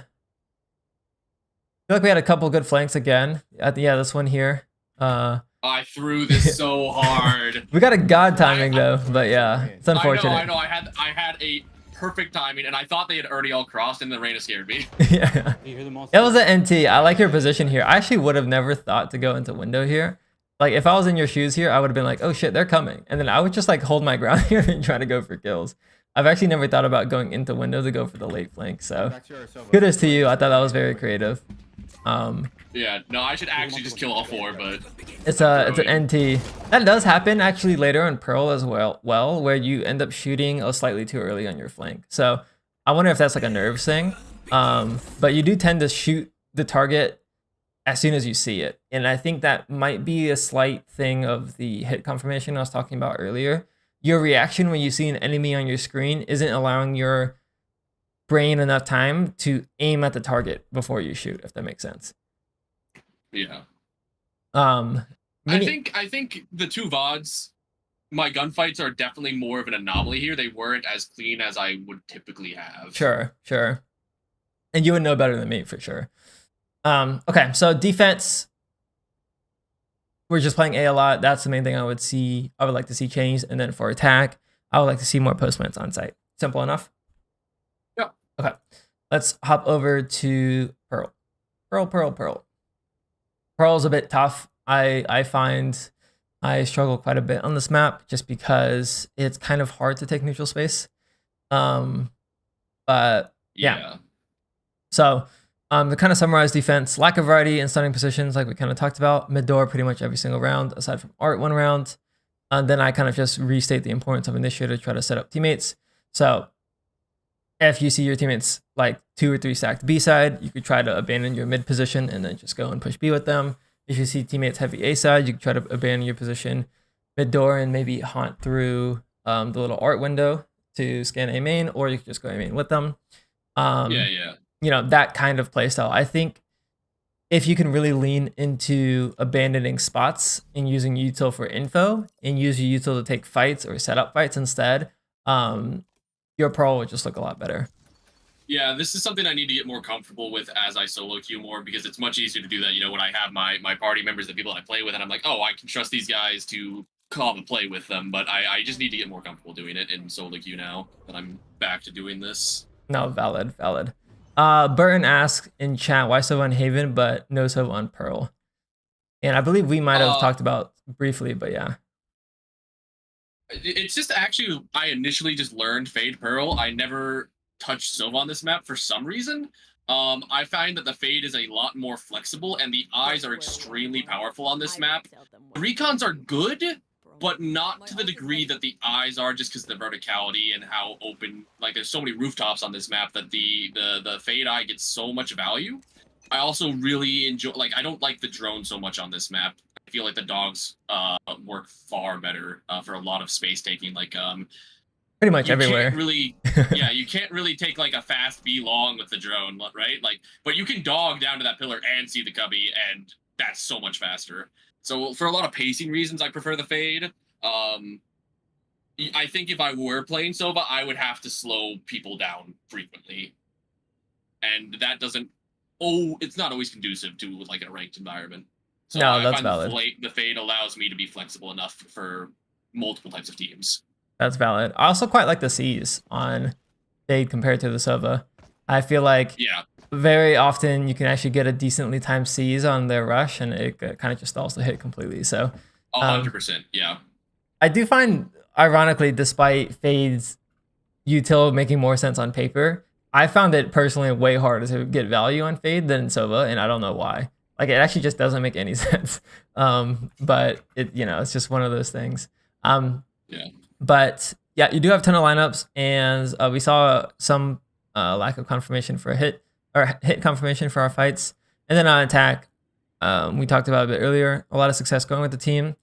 feel like we had a couple good flanks again. Yeah, this one here. I threw this so hard. We got a god timing though, but yeah, it's unfortunate. I know. I had a perfect timing, and I thought they had already all crossed, and then Reyna scared me. Yeah, it was an NT. I like your position here. I actually would have never thought to go into window here. Like if I was in your shoes here, I would have been like, oh shit, they're coming, and then I would just like hold my ground here and try to go for kills. I've actually never thought about going into window to go for the late flank. So kudos to you. I thought that was very creative. Yeah, no, I should actually just kill all four, but it's an NT. That does happen actually later on Pearl as well, where you end up shooting slightly too early on your flank. So I wonder if that's like a nerves thing. But you do tend to shoot the target as soon as you see it, and I think that might be a slight thing of the hit confirmation I was talking about earlier. Your reaction when you see an enemy on your screen isn't allowing your brain enough time to aim at the target before you shoot, if that makes sense. Yeah. I think the two VODs, my gunfights are definitely more of an anomaly here. They weren't as clean as I would typically have. Sure. And you would know better than me for sure. Okay, so defense, we're just playing A a lot. That's the main thing I would like to see changed. And then for attack, I would like to see more postmans on site. Simple enough? Yeah. Okay, let's hop over to Pearl. Pearl's a bit tough. I find I struggle quite a bit on this map just because it's kind of hard to take neutral space. But yeah. So to kind of summarize defense, lack of variety in starting positions, like we kind of talked about. Mid door pretty much every single round, aside from Art one round. And then I kind of just restate the importance of initiator to try to set up teammates. So if you see your teammates like 2 or 3 stacked B side, you could try to abandon your mid position and then just go and push B with them. If you see teammates heavy A side, you could try to abandon your position mid door and maybe haunt through the little Art window to scan A main, or you could just go A main with them. You know, that kind of playstyle. I think if you can really lean into abandoning spots and using util for info and use your util to take fights or set up fights instead, your Pearl would just look a lot better. Yeah, this is something I need to get more comfortable with as I solo queue more, because it's much easier to do that, you know, when I have my party members, the people I play with, and I'm like, oh, I can trust these guys to call and play with them, but I just need to get more comfortable doing it in solo queue now that I'm back to doing this. No, valid. Burton asks in chat, why so on Haven but no so on Pearl? And I believe we might have talked about briefly, but yeah. It's just actually I initially just learned Fade Pearl. I never touched Sova on this map for some reason. I find that the Fade is a lot more flexible and the eyes are extremely powerful on this map. The recons are good, but not to the degree that the eyes are, just because of the verticality and how open. Like there's so many rooftops on this map that the Fade eye gets so much value. I also really enjoy. Like I don't like the drone so much on this map. I feel like the dogs work far better for a lot of space taking. Like Pretty much you everywhere. can't really, yeah, you can't really take like a fast B long with the drone, right? Like, but you can dog down to that pillar and see the cubby, and that's so much faster. So for a lot of pacing reasons, I prefer the Fade. I think if I were playing Sova, I would have to slow people down frequently, and that doesn't. Oh, it's not always conducive to like a ranked environment. So No, I that's find valid. the Fade allows me to be flexible enough for multiple types of teams. That's valid. I also quite like the C's on Fade compared to the Sova. I feel like Yeah, very often you can actually get a decently timed C's on their rush, and it kind of just stalls the hit completely. So 100%. Yeah. I do find, ironically, despite Fade's util making more sense on paper, I found it personally way harder to get value on Fade than Sova, and I don't know why. Like it actually just doesn't make any sense. But it, it's just one of those things. Yeah. But yeah, you do have a ton of lineups, and we saw some lack of confirmation for a hit or hit confirmation for our fights, and then on attack, we talked about a bit earlier. A lot of success going with the team,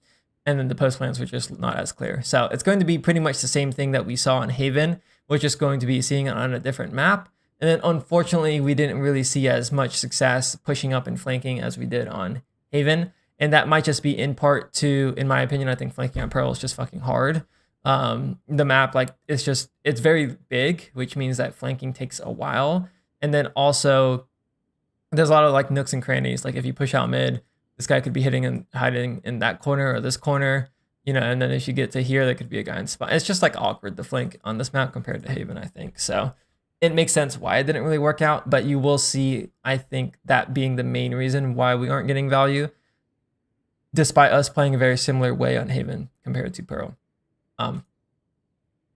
and then the post plans were just not as clear. So it's going to be pretty much the same thing that we saw in Haven. We're just going to be seeing it on a different map. And then unfortunately, we didn't really see as much success pushing up and flanking as we did on Haven. And that might just be in part to, in my opinion, I think flanking on Pearl is just fucking hard. The map, like, it's very big, which means that flanking takes a while. And then also, there's a lot of like nooks and crannies. Like if you push out mid, this guy could be hitting and hiding in that corner or this corner, and then if you get to here, there could be a guy in spot. It's just like awkward to flank on this map compared to Haven, I think. So it makes sense why it didn't really work out, but you will see, I think, that being the main reason why we aren't getting value, despite us playing a very similar way on Haven compared to Pearl.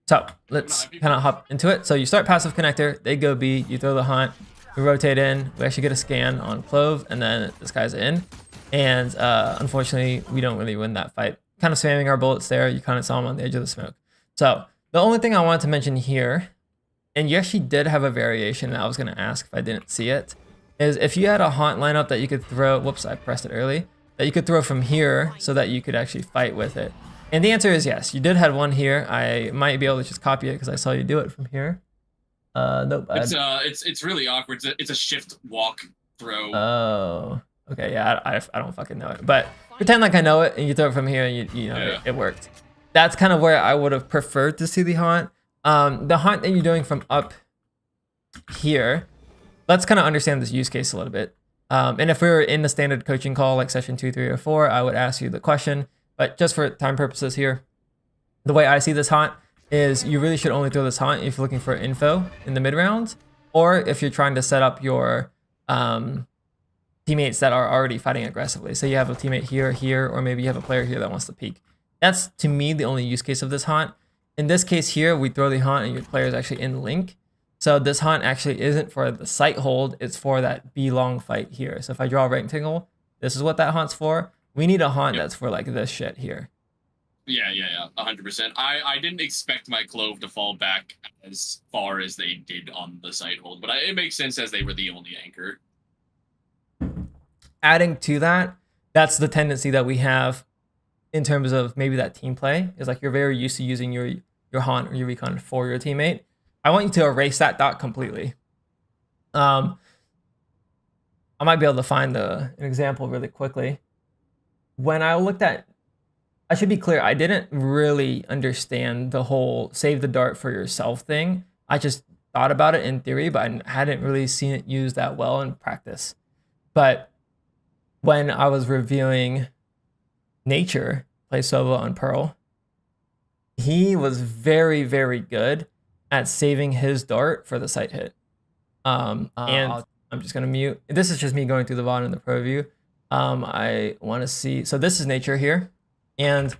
So let's kind of hop into it. So you start passive connector, they go B, you throw the hunt, we rotate in, we actually get a scan on Clove, and then this guy's in. And unfortunately, we don't really win that fight. Kind of spamming our bullets there. You kind of saw him on the edge of the smoke. So the only thing I wanted to mention here, and you actually did have a variation that I was going to ask if I didn't see it, is if you had a haunt lineup that you could throw, whoops, I pressed it early, that you could throw from here so that you could actually fight with it. And the answer is yes. You did have one here. I might be able to just copy it because I saw you do it from here. Nope. It's really awkward. It's a shift walk throw. Oh. Okay, yeah, I don't fucking know it, but pretend like I know it, and you throw it from here, and it worked. That's kind of where I would have preferred to see the haunt. The haunt that you're doing from up here, let's kind of understand this use case a little bit. And if we were in the standard coaching call, like session 2, 3, or 4, I would ask you the question, but just for time purposes here, the way I see this haunt is you really should only throw this haunt if you're looking for info in the mid round, or if you're trying to set up your teammates that are already fighting aggressively. So you have a teammate here, or maybe you have a player here that wants to peek. That's, to me, the only use case of this haunt. In this case here, we throw the haunt and your player is actually in link. So this haunt actually isn't for the site hold, it's for that B long fight here. So if I draw a rectangle, this is what that haunt's for. We need a haunt that's for like this shit here. Yeah, 100%. I didn't expect my Clove to fall back as far as they did on the site hold, but it makes sense as they were the only anchor. Adding to that, that's the tendency that we have in terms of maybe that team play, is like you're very used to using your haunt or your recon for your teammate. I want you to erase that dot completely. I might be able to find an example really quickly. When I looked at, I should be clear, I didn't really understand the whole save the dart for yourself thing. I just thought about it in theory, but I hadn't really seen it used that well in practice. But when I was reviewing Nature play Sova on Pearl, he was very, very good at saving his dart for the site hit. And I'm just gonna mute. This is just me going through the VOD and the pro view. I want to see. So this is Nature here. And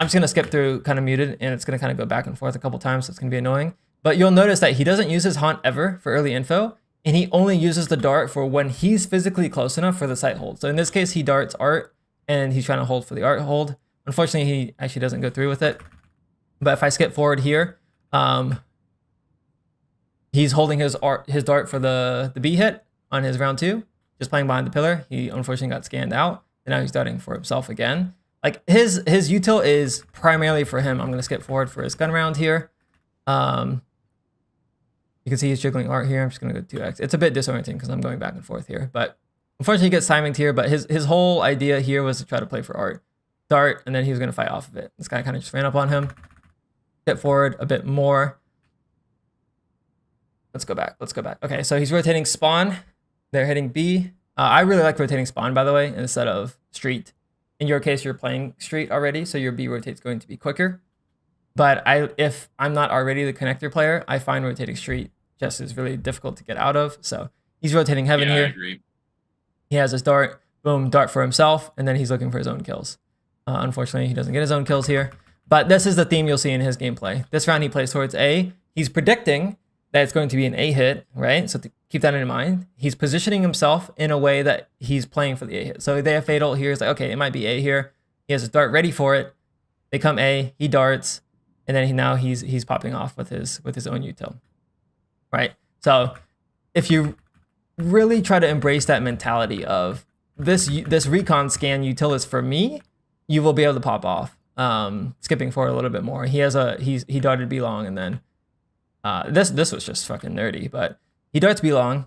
I'm just going to skip through kind of muted, and it's going to kind of go back and forth a couple times, so it's going to be annoying. But you'll notice that he doesn't use his haunt ever for early info, and he only uses the dart for when he's physically close enough for the site hold. So in this case, he darts art, and he's trying to hold for the art hold. Unfortunately, he actually doesn't go through with it. But if I skip forward here, he's holding his dart for the B hit on his round 2, just playing behind the pillar. He unfortunately got scanned out, and now he's darting for himself again. Like his util is primarily for him. I'm gonna skip forward for his gun round here. You can see he's jiggling art here. I'm just gonna go 2x. It's a bit disorienting because I'm going back and forth here, but unfortunately he gets timinged here. But his whole idea here was to try to play for art, dart, and then he was gonna fight off of it. This guy kind of just ran up on him. Step forward a bit more. Let's go back. Okay, so he's rotating spawn. They're hitting B. I really like rotating spawn, by the way, instead of street. In your case, you're playing street already, so your B rotate's going to be quicker. But if I'm not already the connector player, I find rotating street just is really difficult to get out of. So he's rotating heaven here. I agree. He has his dart, boom, dart for himself, and then he's looking for his own kills. Unfortunately, he doesn't get his own kills here. But this is the theme you'll see in his gameplay. This round he plays towards A. He's predicting that it's going to be an A hit, right? So to keep that in mind, he's positioning himself in a way that he's playing for the A hit. So they have fatal here. It's like, okay, it might be A here. He has his dart ready for it. They come A, he darts, and then now he's popping off with his own util, right? So if you really try to embrace that mentality of this recon scan util is for me, you will be able to pop off. Skipping forward a little bit more, he darted B long, and then this was just fucking nerdy, but he darts B long,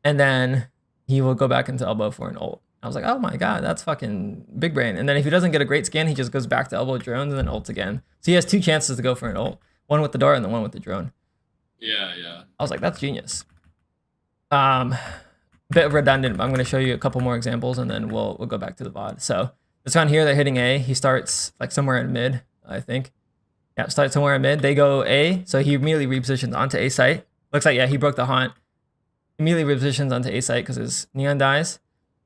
and then he will go back into elbow for an ult. I was like, oh my god, that's fucking big brain. And then if he doesn't get a great scan, he just goes back to elbow drones and then ults again. So he has 2 chances to go for an ult, one with the dart and then one with the drone. Yeah. I was like, that's genius. Bit redundant, but I'm going to show you a couple more examples, and then we'll go back to the VOD. So this round here, they're hitting A. He starts like somewhere in mid, I think. Yeah, start somewhere in mid. They go A, so he immediately repositions onto A site. Looks like, yeah, he broke the haunt. Immediately repositions onto A site because his neon dies.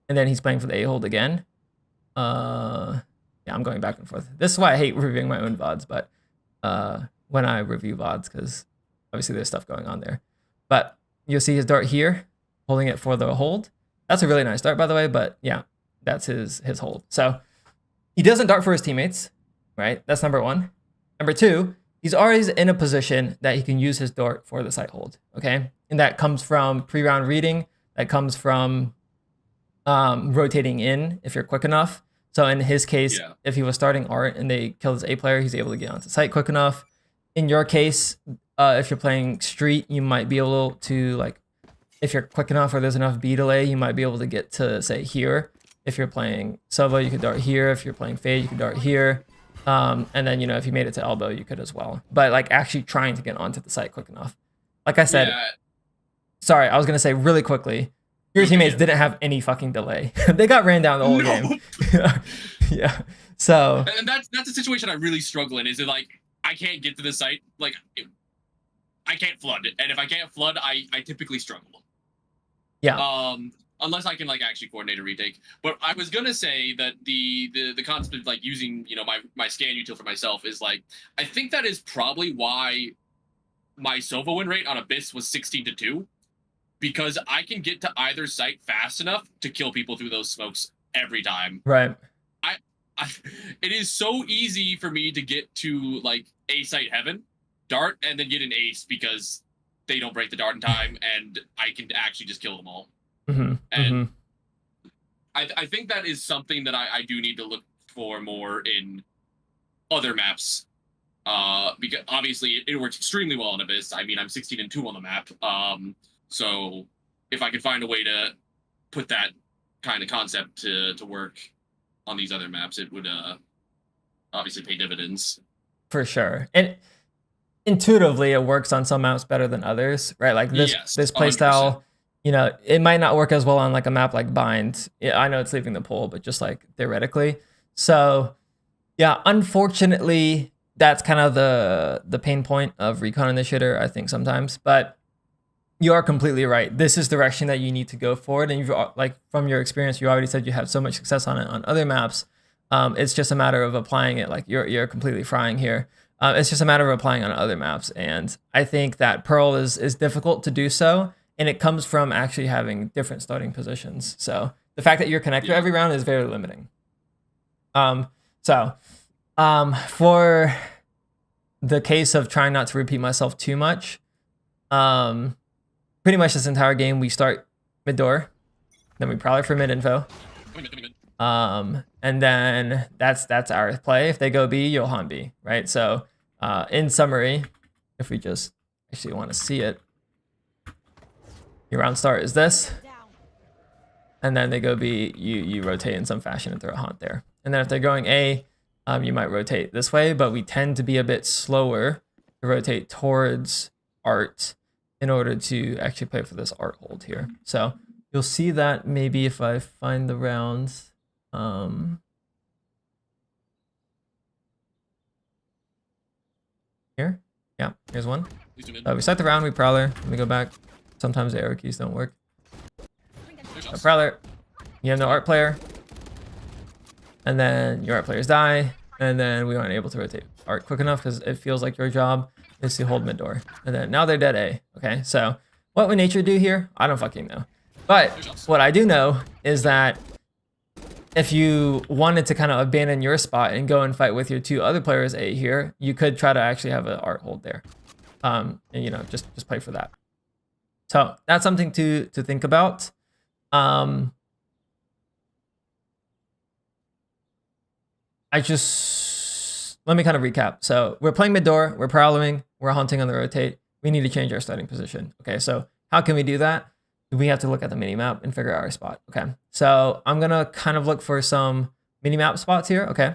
And then he's playing for the A hold again. Yeah, I'm going back and forth. This is why I hate reviewing my own VODs, but when I review VODs, because obviously there's stuff going on there. But you'll see his dart here, holding it for the hold. That's a really nice dart, by the way, but yeah, that's his hold. So he doesn't dart for his teammates, right? That's number 1. Number 2, he's always in a position that he can use his dart for the site hold, okay? And that comes from pre-round reading. That comes from rotating in if you're quick enough. So in his case, if he was starting art and they killed his A player, he's able to get onto site quick enough. In your case, if you're playing street, you might be able to, like, if you're quick enough or there's enough B delay, you might be able to get to, say, here. If you're playing Sova, you could dart here. If you're playing Fade, you could dart here. And then, you know, if you made it to elbow, you could as well. But like actually trying to get onto the site quick enough. Like I said, sorry, I was going to say really quickly, your teammates didn't have any fucking delay. They got ran down the whole game. Yeah. So. And that's a situation I really struggle in. Is it like, I can't get to the site. Like, I can't flood. And if I can't flood, I typically struggle. Yeah. Unless I can like actually coordinate a retake. But I was gonna say that the concept of like using, you know, my scan util for myself is like, I think that is probably why my Sova win rate on Abyss was 16-2, because I can get to either site fast enough to kill people through those smokes every time. Right. It is so easy for me to get to like A site heaven, dart, and then get an ace because they don't break the dart in time, and I can actually just kill them all. And I think that is something that I do need to look for more in other maps. Because obviously it works extremely well in Abyss. I mean, I'm 16-2 on the map. So if I could find a way to put that kind of concept to work on these other maps, it would obviously pay dividends. For sure. And intuitively, it works on some maps better than others, right? Like this playstyle, you know, it might not work as well on like a map like Bind. Yeah, I know it's leaving the pool, but just like theoretically. So yeah, unfortunately, that's kind of the pain point of Recon Initiator, I think sometimes. But you are completely right. This is the direction that you need to go forward. And you've, like, from your experience, you already said you have so much success on it on other maps. It's just a matter of applying it. Like you're completely frying here. It's just a matter of applying on other maps, and I think that Pearl is difficult to do so, and it comes from actually having different starting positions. So the fact that you're connector every round is very limiting. For the case of trying not to repeat myself too much, pretty much this entire game we start mid door, then we Prowler for mid info. And then that's our play. If they go B, you'll haunt B, right? So in summary, if we just actually want to see it, your round start is this, and then they go B, you rotate in some fashion and throw a haunt there. And then if they're going A, you might rotate this way, but we tend to be a bit slower to rotate towards art in order to actually play for this art hold here. So you'll see that maybe if I find the rounds. Here, yeah, here's one. We start the round, we Prowler, let me go back. Sometimes the arrow keys don't work. Prowler, you have no art player, and then your art players die, and then we aren't able to rotate art quick enough because it feels like your job is to hold mid door. And then now they're dead A. Okay, so what would nature do here? I don't fucking know. But what I do know is that if you wanted to kind of abandon your spot and go and fight with your two other players A here, you could try to actually have an art hold there. And you know, just play for that. So that's something to think about. Let me kind of recap. So we're playing mid door, we're prowling, we're hunting on the rotate. We need to change our starting position. Okay, so how can we do that? We have to look at the mini map and figure out our spot. Okay, so I'm gonna kind of look for some mini map spots here. Okay,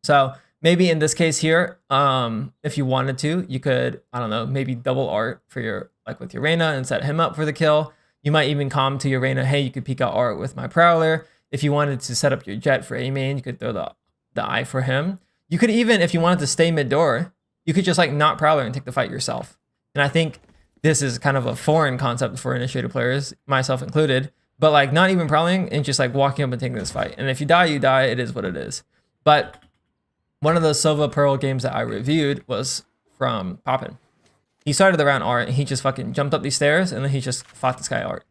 so maybe in this case here, if you wanted to, you could, I don't know, maybe double art for your, like with your Reyna and set him up for the kill. You might even calm to your Reyna, hey, you could peek out art with my Prowler. If you wanted to set up your Jet for A main, you could throw the eye for him. You could even, if you wanted to stay mid door, you could just like not Prowler and take the fight yourself. And I think this is kind of a foreign concept for Initiator players, myself included, but like not even Prowling and just like walking up and taking this fight. And if you die, you die. It is what it is. But one of the Sova Pearl games that I reviewed was from Poppin. He started the round art and he just fucking jumped up these stairs and then he just fought this guy art.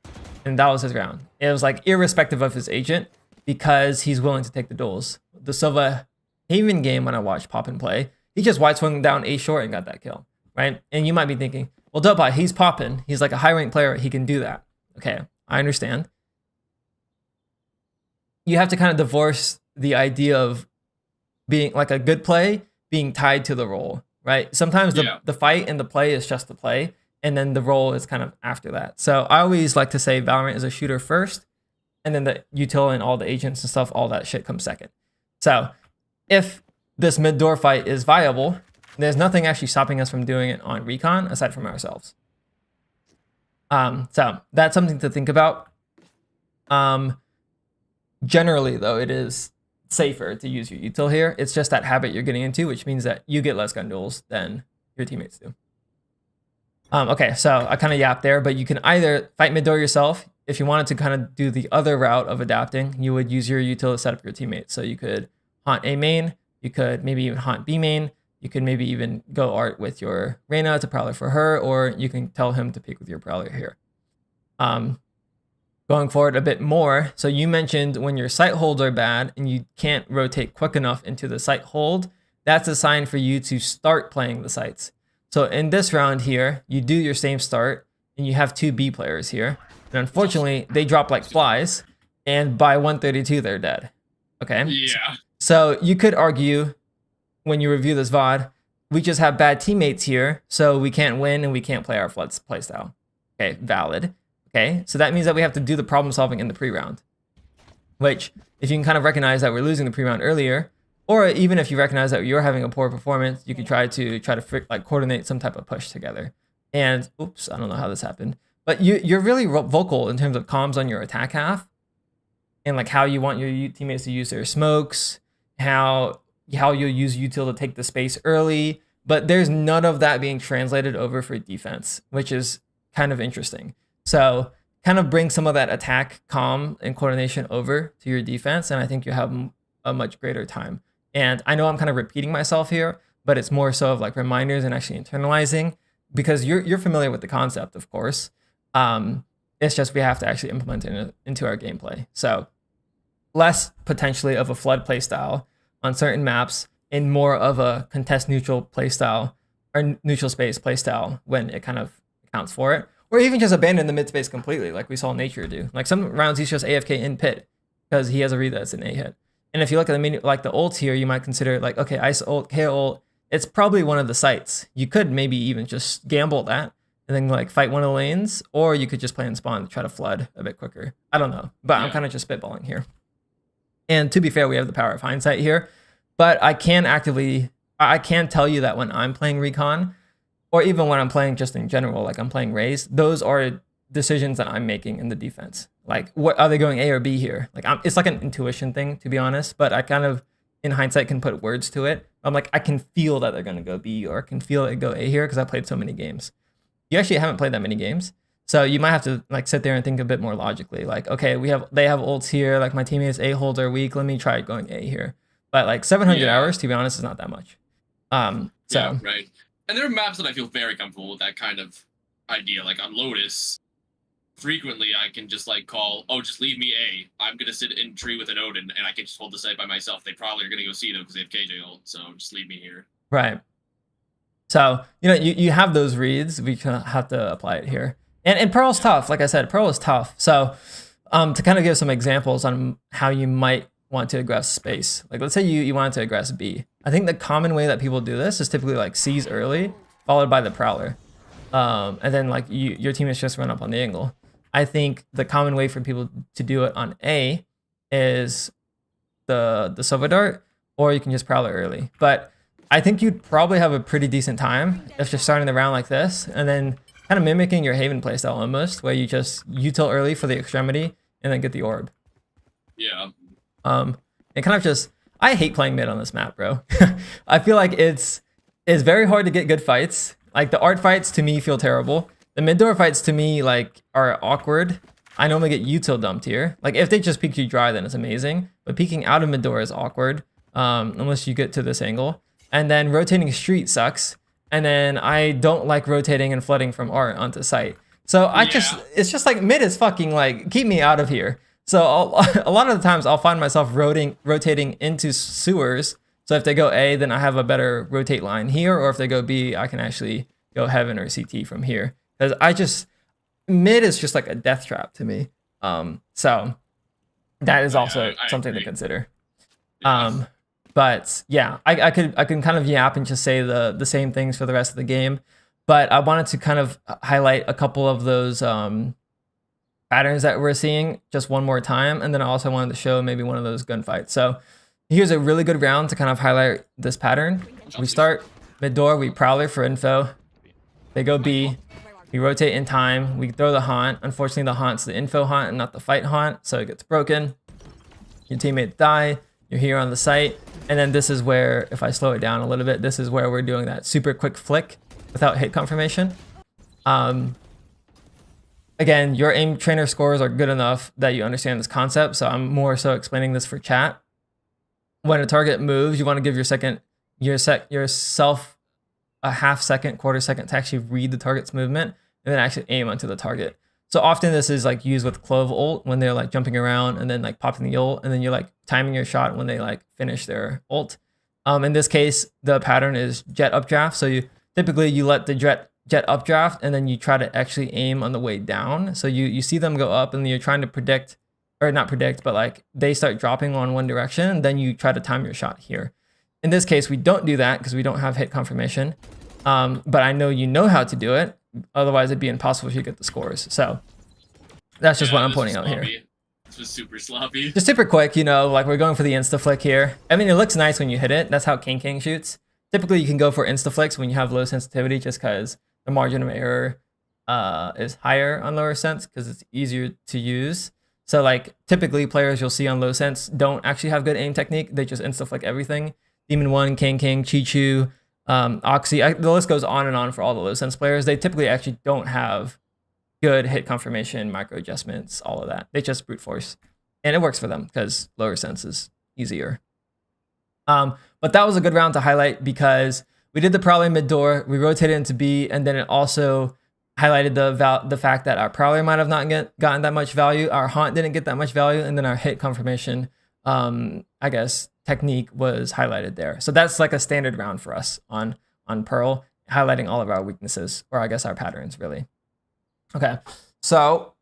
And that was his round. It was like irrespective of his agent because he's willing to take the duels. The Sova Haven game, when I watched Poppin play, he just white swung down A short and got that kill, right? And you might be thinking, well, Dopeye, he's Poppin. He's like a high rank player. He can do that. Okay, I understand. You have to kind of divorce the idea of being like a good play being tied to the role, right? Sometimes the fight and the play is just the play, and then the role is kind of after that. So I always like to say Valorant is a shooter first, and then the util and all the agents and stuff, all that shit comes second. So if this mid door fight is viable, there's nothing actually stopping us from doing it on Recon aside from ourselves. So that's something to think about. Generally though, it is safer to use your util here. It's just that habit you're getting into, which means that you get less gun duels than your teammates do. Okay, so I kind of yapped there, but you can either fight mid door yourself. If you wanted to kind of do the other route of adapting, you would use your util to set up your teammates. So you could haunt A main, you could maybe even haunt B main, you could maybe even go art with your Reyna to Prowler for her, or you can tell him to peek with your Prowler here. Going forward a bit more, so you mentioned when your sight holds are bad and you can't rotate quick enough into the sight hold, that's a sign for you to start playing the sights. So in this round here, you do your same start and you have two B players here. And unfortunately, they drop like flies and by 132, they're dead. Okay? Yeah. So you could argue when you review this VOD, we just have bad teammates here, so we can't win and we can't play our Flood's playstyle. Okay, valid. Okay, so that means that we have to do the problem solving in the pre-round. Which, if you can kind of recognize that we're losing the pre-round earlier, or even if you recognize that you're having a poor performance, you could try to like coordinate some type of push together. And oops, I don't know how this happened, but you're really vocal in terms of comms on your attack half, and like how you want your teammates to use their smokes, how you'll use util to take the space early, but there's none of that being translated over for defense, which is kind of interesting. So kind of bring some of that attack calm and coordination over to your defense, and I think you have a much greater time. And I know I'm kind of repeating myself here, but it's more so of like reminders and actually internalizing, because you're familiar with the concept, of course. It's just we have to actually implement it into our gameplay. So less potentially of a flood playstyle on certain maps and more of a contest neutral playstyle or neutral space playstyle when it kind of accounts for it. Or even just abandon the mid space completely, like we saw Nature do. Like some rounds he's just AFK in pit because he has a read that's an A hit. And if you look at the menu, like the ults here, you might consider like, okay, Ice ult, KO ult, it's probably one of the sites. You could maybe even just gamble that and then like fight one of the lanes, or you could just play in spawn to try to flood a bit quicker. I don't know, but I'm kind of just spitballing here. And to be fair, we have the power of hindsight here, but I can tell you that when I'm playing Recon, or even when I'm playing just in general, like I'm playing Raze, those are decisions that I'm making in the defense. Like, what are they going A or B here? Like, it's like an intuition thing, to be honest, but I kind of, in hindsight, can put words to it. I'm like, I can feel that they're going to go B, or I can feel it go A here because I played so many games. You actually haven't played that many games, so you might have to like sit there and think a bit more logically. Like, okay, they have ults here. Like my teammates A holds are weak. Let me try going A here. But like 700 hours, to be honest, is not that much. Yeah, right. And there are maps that I feel very comfortable with that kind of idea. Like on Lotus, frequently I can just like call, oh, just leave me A. I'm gonna sit in tree with an Odin, and I can just hold the site by myself. They probably are gonna go C though because they have KJ ult, so just leave me here. Right. So you have those reads. We kind of have to apply it here. And Pearl's tough. Like I said, Pearl is tough. So to kind of give some examples on how you might want to aggress space. Like let's say you wanted to aggress B. I think the common way that people do this is typically like C's early, followed by the Prowler. And then like your teammates just run up on the angle. I think the common way for people to do it on A is the Sova Dart, or you can just Prowler early. But I think you'd probably have a pretty decent time if you're starting the round like this, and then kind of mimicking your Haven playstyle almost, where you just util early for the extremity and then get the orb. Yeah. And kind of just, I hate playing mid on this map, bro. I feel like it's very hard to get good fights. Like the art fights to me feel terrible. The mid door fights to me like are awkward. I normally get util dumped here. Like if they just peek you dry, then it's amazing. But peeking out of mid door is awkward, unless you get to this angle. And then rotating street sucks. And then I don't like rotating and flooding from art onto site. So it's just like mid is fucking like, keep me out of here. So a lot of the times I'll find myself rotating into sewers. So if they go A, then I have a better rotate line here. Or if they go B, I can actually go Heaven or CT from here. Because mid is just like a death trap to me. So that is also something to consider. Yeah. But yeah, I can kind of yap and just say the same things for the rest of the game. But I wanted to kind of highlight a couple of those patterns that we're seeing just one more time. And then I also wanted to show maybe one of those gunfights. So here's a really good round to kind of highlight this pattern. We start mid door, we Prowler for info. They go B. We rotate in time. We throw the haunt. Unfortunately, the haunt's the info haunt and not the fight haunt, so it gets broken. Your teammates die. You're here on the site. And then this is where, if I slow it down a little bit, this is where we're doing that super quick flick without hit confirmation. Again, your aim trainer scores are good enough that you understand this concept, so I'm more so explaining this for chat. When a target moves, you want to give yourself a half second, quarter second to actually read the target's movement and then actually aim onto the target. So often this is like used with Clove ult when they're like jumping around and then like popping the ult, and then you're like timing your shot when they like finish their ult. In this case, the pattern is jet updraft. So you let the jet updraft and then you try to actually aim on the way down. So you see them go up and you're trying to predict, or not predict, but like they start dropping on one direction, and then you try to time your shot here. In this case, we don't do that because we don't have hit confirmation. But I know you know how to do it. Otherwise, it'd be impossible if you get the scores. So that's just what I'm pointing out here. This was super sloppy. Just super quick, like we're going for the insta flick here. I mean, it looks nice when you hit it. That's how King shoots. Typically, you can go for insta flicks when you have low sensitivity, just because the margin of error is higher on lower sense because it's easier to use. So like typically players you'll see on low sense don't actually have good aim technique. They just insta flick everything. Demon 1, King, Chi-Chu, Oxy, the list goes on and on for all the low sense players. They typically actually don't have good hit confirmation, micro adjustments, all of that. They just brute force. And it works for them because lower sense is easier. But that was a good round to highlight because we did the Prowler mid door, we rotated into B, and then it also highlighted the fact that our Prowler might have not gotten that much value, our Haunt didn't get that much value, and then our hit confirmation, I guess, technique was highlighted there. So that's like a standard round for us on Pearl, highlighting all of our weaknesses, or I guess our patterns, really. Okay, so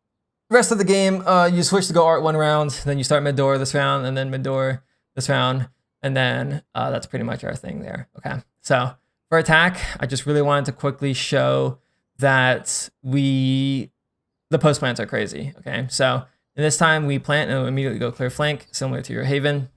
rest of the game, you switch to go art one round, then you start mid door this round, and then mid door this round, and then that's pretty much our thing there. Okay, so for attack, I just really wanted to quickly show that the post plants are crazy. Okay, so in this time we plant and immediately go clear flank, similar to your Haven.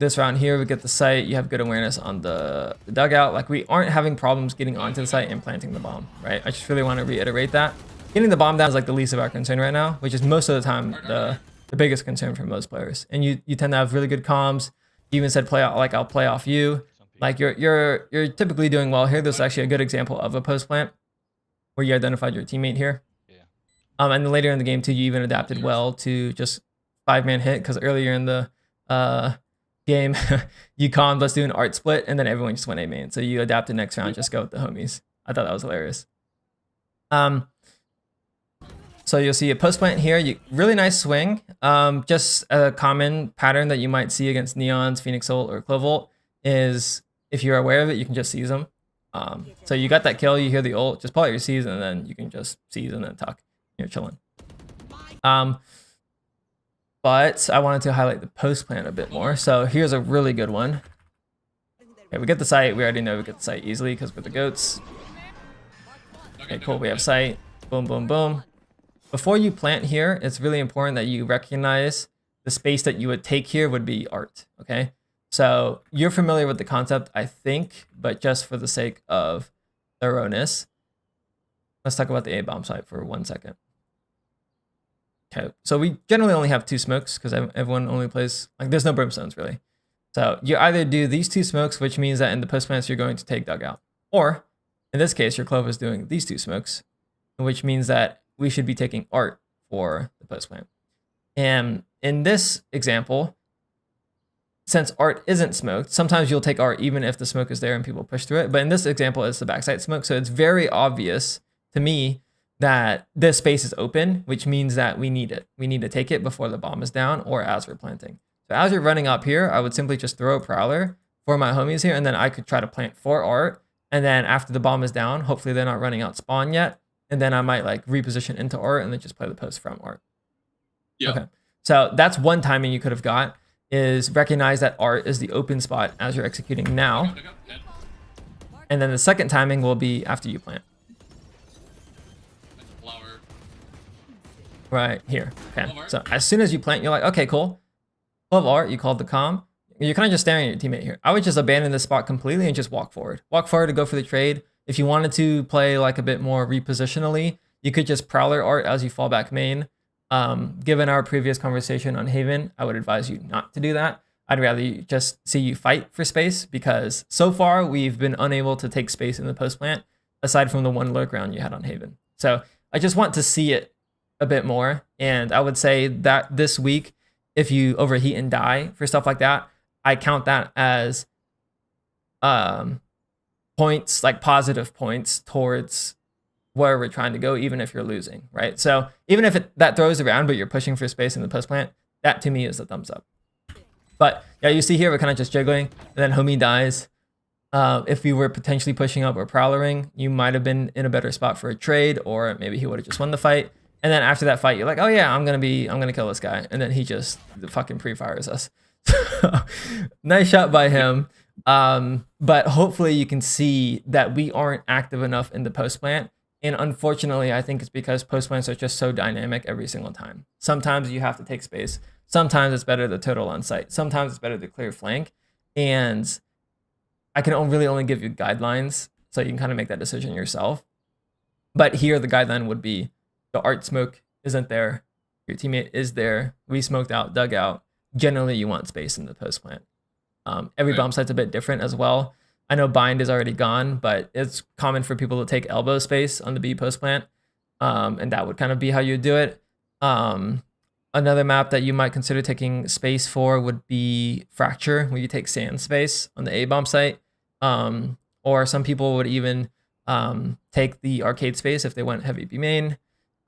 This round here, we get the site. You have good awareness on the dugout. Like, we aren't having problems getting onto the site and planting the bomb, right? I just really want to reiterate that. Getting the bomb down is like the least of our concern right now, which is most of the time the biggest concern for most players. And you tend to have really good comms. You even said play out, like, I'll play off you. Like, you're typically doing well here. This is actually a good example of a post plant where you identified your teammate here. Yeah. And then later in the game too, you even adapted well to just 5-man hit, because earlier in the game, you conned, let's do an art split, and then everyone just went A main. So you adapted next round, just go with the homies. I thought that was hilarious. So you'll see a post plant here. Really nice swing. Just a common pattern that you might see against Neons, Phoenix Ult, or Clovolt is, if you're aware of it, you can just seize them. So you got that kill, you hear the ult, just pull out your seize, and then you can just seize and then tuck. You're chilling. But I wanted to highlight the post plant a bit more. So here's a really good one. Okay, we get the site. We already know we get the site easily because we're the goats. Okay, cool. We have site. Boom, boom, boom. Before you plant here, it's really important that you recognize the space that you would take here would be art. Okay, so you're familiar with the concept, I think, but just for the sake of thoroughness, let's talk about the A bomb site for 1 second. Okay, so we generally only have 2 smokes because everyone only plays, like, there's no brimstones really. So you either do these 2 smokes, which means that in the post plants you're going to take dugout, or in this case your Clove is doing these 2 smokes, which means that we should be taking art for the post plant. And in this example, since art isn't smoked, sometimes you'll take art even if the smoke is there and people push through it. But in this example, it's the backside smoke, so it's very obvious to me that this space is open, which means that we need it. We need to take it before the bomb is down or as we're planting. So as you're running up here, I would simply just throw a Prowler for my homies here, and then I could try to plant for art. And then after the bomb is down, hopefully they're not running out spawn yet. And then I might like reposition into art and then just play the post from art. Yeah. Okay. So that's one timing you could have got, is recognize that art is the open spot as you're executing now. And then the second timing will be after you plant. Right here. Okay. So as soon as you plant, you're like, okay, cool. Love art. You called the comm. You're kind of just staring at your teammate here. I would just abandon this spot completely and just walk forward. Walk forward to go for the trade. If you wanted to play like a bit more repositionally, you could just Prowler art as you fall back main. Given our previous conversation on Haven, I would advise you not to do that. I'd rather just see you fight for space, because so far we've been unable to take space in the post plant, aside from the 1 lurk round you had on Haven. So I just want to see it a bit more. And I would say that this week, if you overheat and die for stuff like that, I count that as points, like positive points towards where we're trying to go, even if you're losing, right? So even if that throws around, but you're pushing for space in the post plant, that to me is a thumbs up. But yeah, you see here, we're kind of just jiggling, and then homie dies. If we were potentially pushing up or prowlering, you might have been in a better spot for a trade, or maybe he would have just won the fight. And then after that fight, you're like, oh yeah, I'm gonna kill this guy. And then he just fucking pre-fires us. Nice shot by him. But hopefully you can see that we aren't active enough in the post plant. And unfortunately, I think it's because post plants are just so dynamic every single time. Sometimes you have to take space. Sometimes it's better to total on site. Sometimes it's better to clear flank. And I can really only give you guidelines, so you can kind of make that decision yourself. But here the guideline would be, the art smoke isn't there, your teammate is there, we smoked out, dug out. Generally, you want space in the post plant. Every bomb site's a bit different as well. I know bind is already gone, but it's common for people to take elbow space on the B post plant, and that would kind of be how you do it. Another map that you might consider taking space for would be Fracture, where you take sand space on the A bomb site. Or some people would even take the arcade space if they went heavy B main.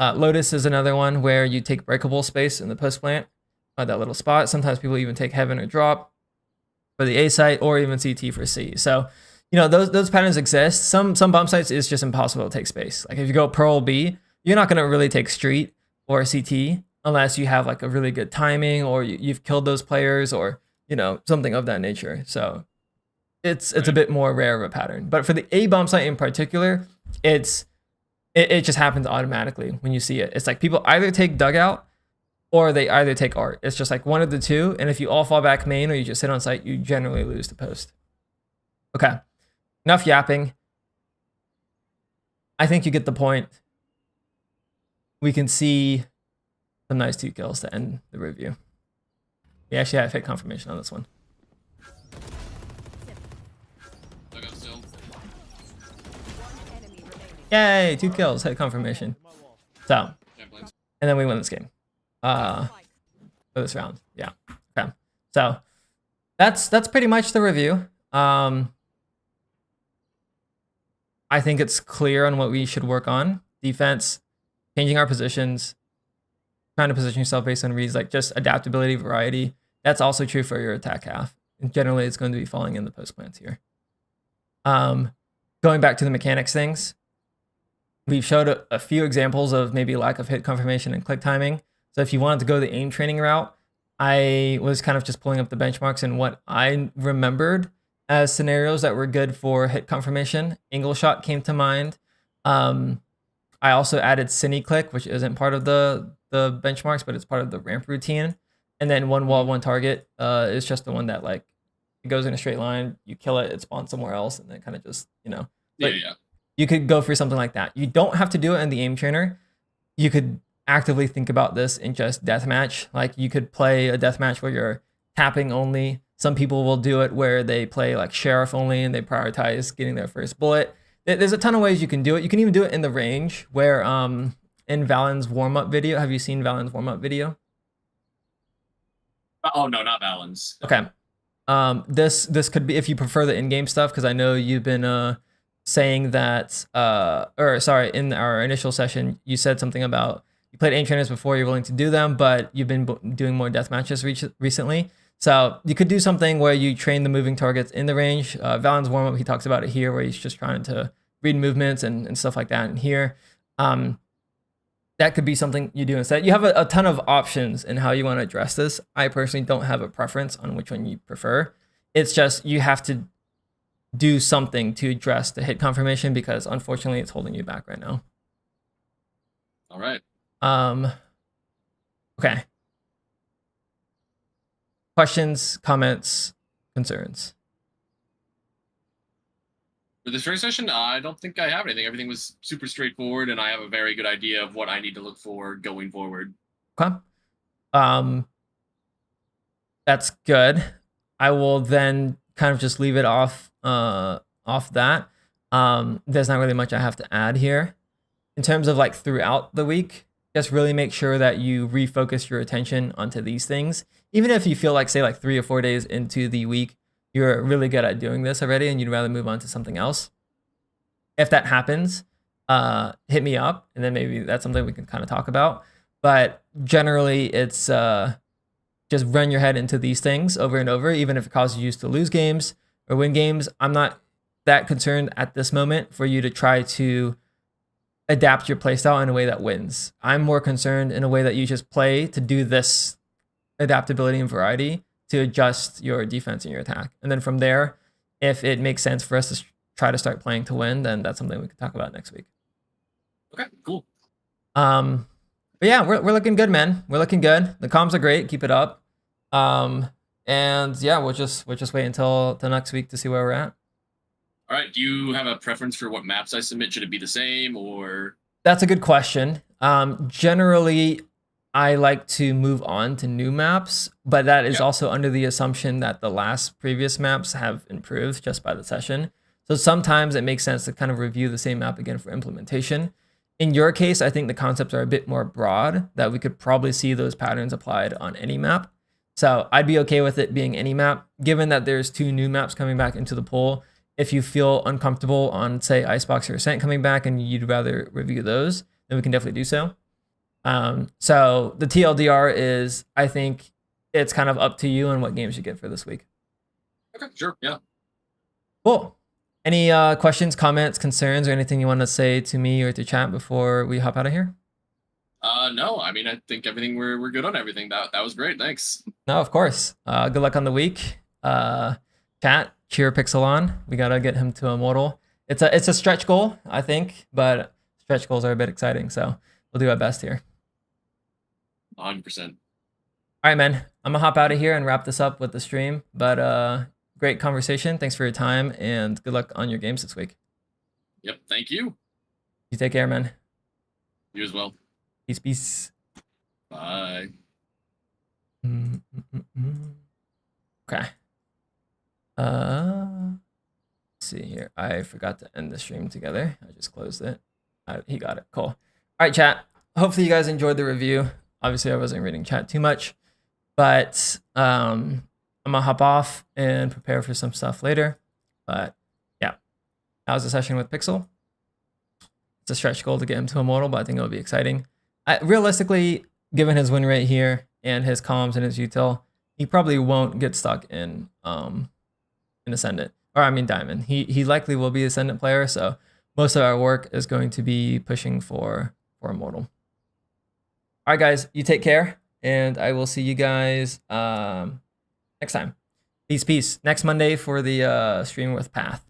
Lotus is another one where you take breakable space in the post plant, that little spot. Sometimes people even take heaven or drop for the A site, or even CT for C. So, those patterns exist. Some bomb sites is just impossible to take space. Like if you go Pearl B, you're not gonna really take street or CT unless you have like a really good timing, or you've killed those players, or something of that nature. So it's a bit more rare of a pattern. But for the A bomb site in particular, it just happens automatically when you see it. It's like people either take dugout or they either take art. It's just like one of the two. And if you all fall back main or you just sit on site, you generally lose the post. Okay, enough yapping. I think you get the point. We can see some nice 2 kills to end the review. We actually have hit confirmation on this one. Yay, 2 kills, hit confirmation. So, and then we win this game. For this round, yeah. Okay, so that's pretty much the review. I think it's clear on what we should work on. Defense, changing our positions, trying to position yourself based on reads, like just adaptability, variety. That's also true for your attack half. And generally, it's going to be falling in the post plants here. Going back to the mechanics things, we've showed a few examples of maybe lack of hit confirmation and click timing. So if you wanted to go the aim training route, I was kind of just pulling up the benchmarks and what I remembered as scenarios that were good for hit confirmation. Angle shot came to mind. I also added Cine click, which isn't part of the benchmarks, but it's part of the ramp routine. And then one wall, one target is just the one that like it goes in a straight line, you kill it, it spawns somewhere else, and then kind of just Yeah. You could go for something like that. You don't have to do it in the aim trainer. You could actively think about this in just deathmatch. Like you could play a deathmatch where you're tapping only. Some people will do it where they play like sheriff only and they prioritize getting their first bullet. There's a ton of ways you can do it. You can even do it in the range where in Valen's warm-up video. Have you seen Valen's warm-up video? Oh no, not Valen's. Okay. This could be if you prefer the in-game stuff, because I know you've been saying that in our initial session you said something about you played aim trainers before, you're willing to do them, but you've been doing more death matches recently. So you could do something where you train the moving targets in the range. Valen's warm-up, he talks about it here, where he's just trying to read movements and stuff like that. And here, that could be something you do instead. You have a ton of options in how you want to address this. I personally don't have a preference on which one you prefer. It's just you have to do something to address the hit confirmation, because unfortunately it's holding you back right now. All right. Okay. Questions, comments, concerns? For this first session, I don't think I have anything. Everything was super straightforward, and I have a very good idea of what I need to look for going forward. Okay. That's good. I will then kind of just leave it off that. There's not really much I have to add here. In terms of like throughout the week, just really make sure that you refocus your attention onto these things. Even if you feel like, say, like 3 or 4 days into the week, you're really good at doing this already and you'd rather move on to something else. If that happens, hit me up, and then maybe that's something we can kind of talk about. But generally, it's just run your head into these things over and over, even if it causes you to lose games or win games. I'm not that concerned at this moment for you to try to adapt your playstyle in a way that wins. I'm more concerned in a way that you just play to do this adaptability and variety to adjust your defense and your attack. And then from there, if it makes sense for us to try to start playing to win, then that's something we can talk about next week. Okay, cool. But yeah, we're looking good, man. We're looking good. The comms are great. Keep it up. And yeah, we'll just wait until the next week to see where we're at. All right. Do you have a preference for what maps I submit? Should it be the same, or? That's a good question. Generally, I like to move on to new maps, but that is also under the assumption that the previous maps have improved just by the session. So sometimes it makes sense to kind of review the same map again for implementation. In your case, I think the concepts are a bit more broad, that we could probably see those patterns applied on any map. So I'd be okay with it being any map, given that there's 2 new maps coming back into the pool. If you feel uncomfortable on, say, Icebox or Ascent coming back and you'd rather review those, then we can definitely do so. So the TLDR is, I think it's kind of up to you and what games you get for this week. Okay, sure, yeah. Cool. Any questions, comments, concerns, or anything you want to say to me or to chat before we hop out of here? No, I mean, I think everything we're good on everything. That was great. Thanks. No, of course. Good luck on the week. Chat, cheer Pixel on. We gotta get him to Immortal. It's a stretch goal, I think, but stretch goals are a bit exciting, so we'll do our best here. 100%. All right, man. I'm gonna hop out of here and wrap this up with the stream. But great conversation. Thanks for your time, and good luck on your games this week. Yep, thank you. You take care, man. You as well. Peace, peace. Bye. Okay. Let's see here. I forgot to end the stream together. I just closed it. He got it. Cool. All right, chat. Hopefully you guys enjoyed the review. Obviously, I wasn't reading chat too much, but I'm gonna hop off and prepare for some stuff later. But yeah, that was a session with Pixel. It's a stretch goal to get him to Immortal, but I think it'll be exciting. Realistically, given his win rate here and his comms and his util, he probably won't get stuck in Ascendant, or I mean Diamond. He likely will be Ascendant player, so most of our work is going to be pushing for Immortal. All right, guys, you take care, and I will see you guys next time. Peace, peace. Next Monday for the stream with Path.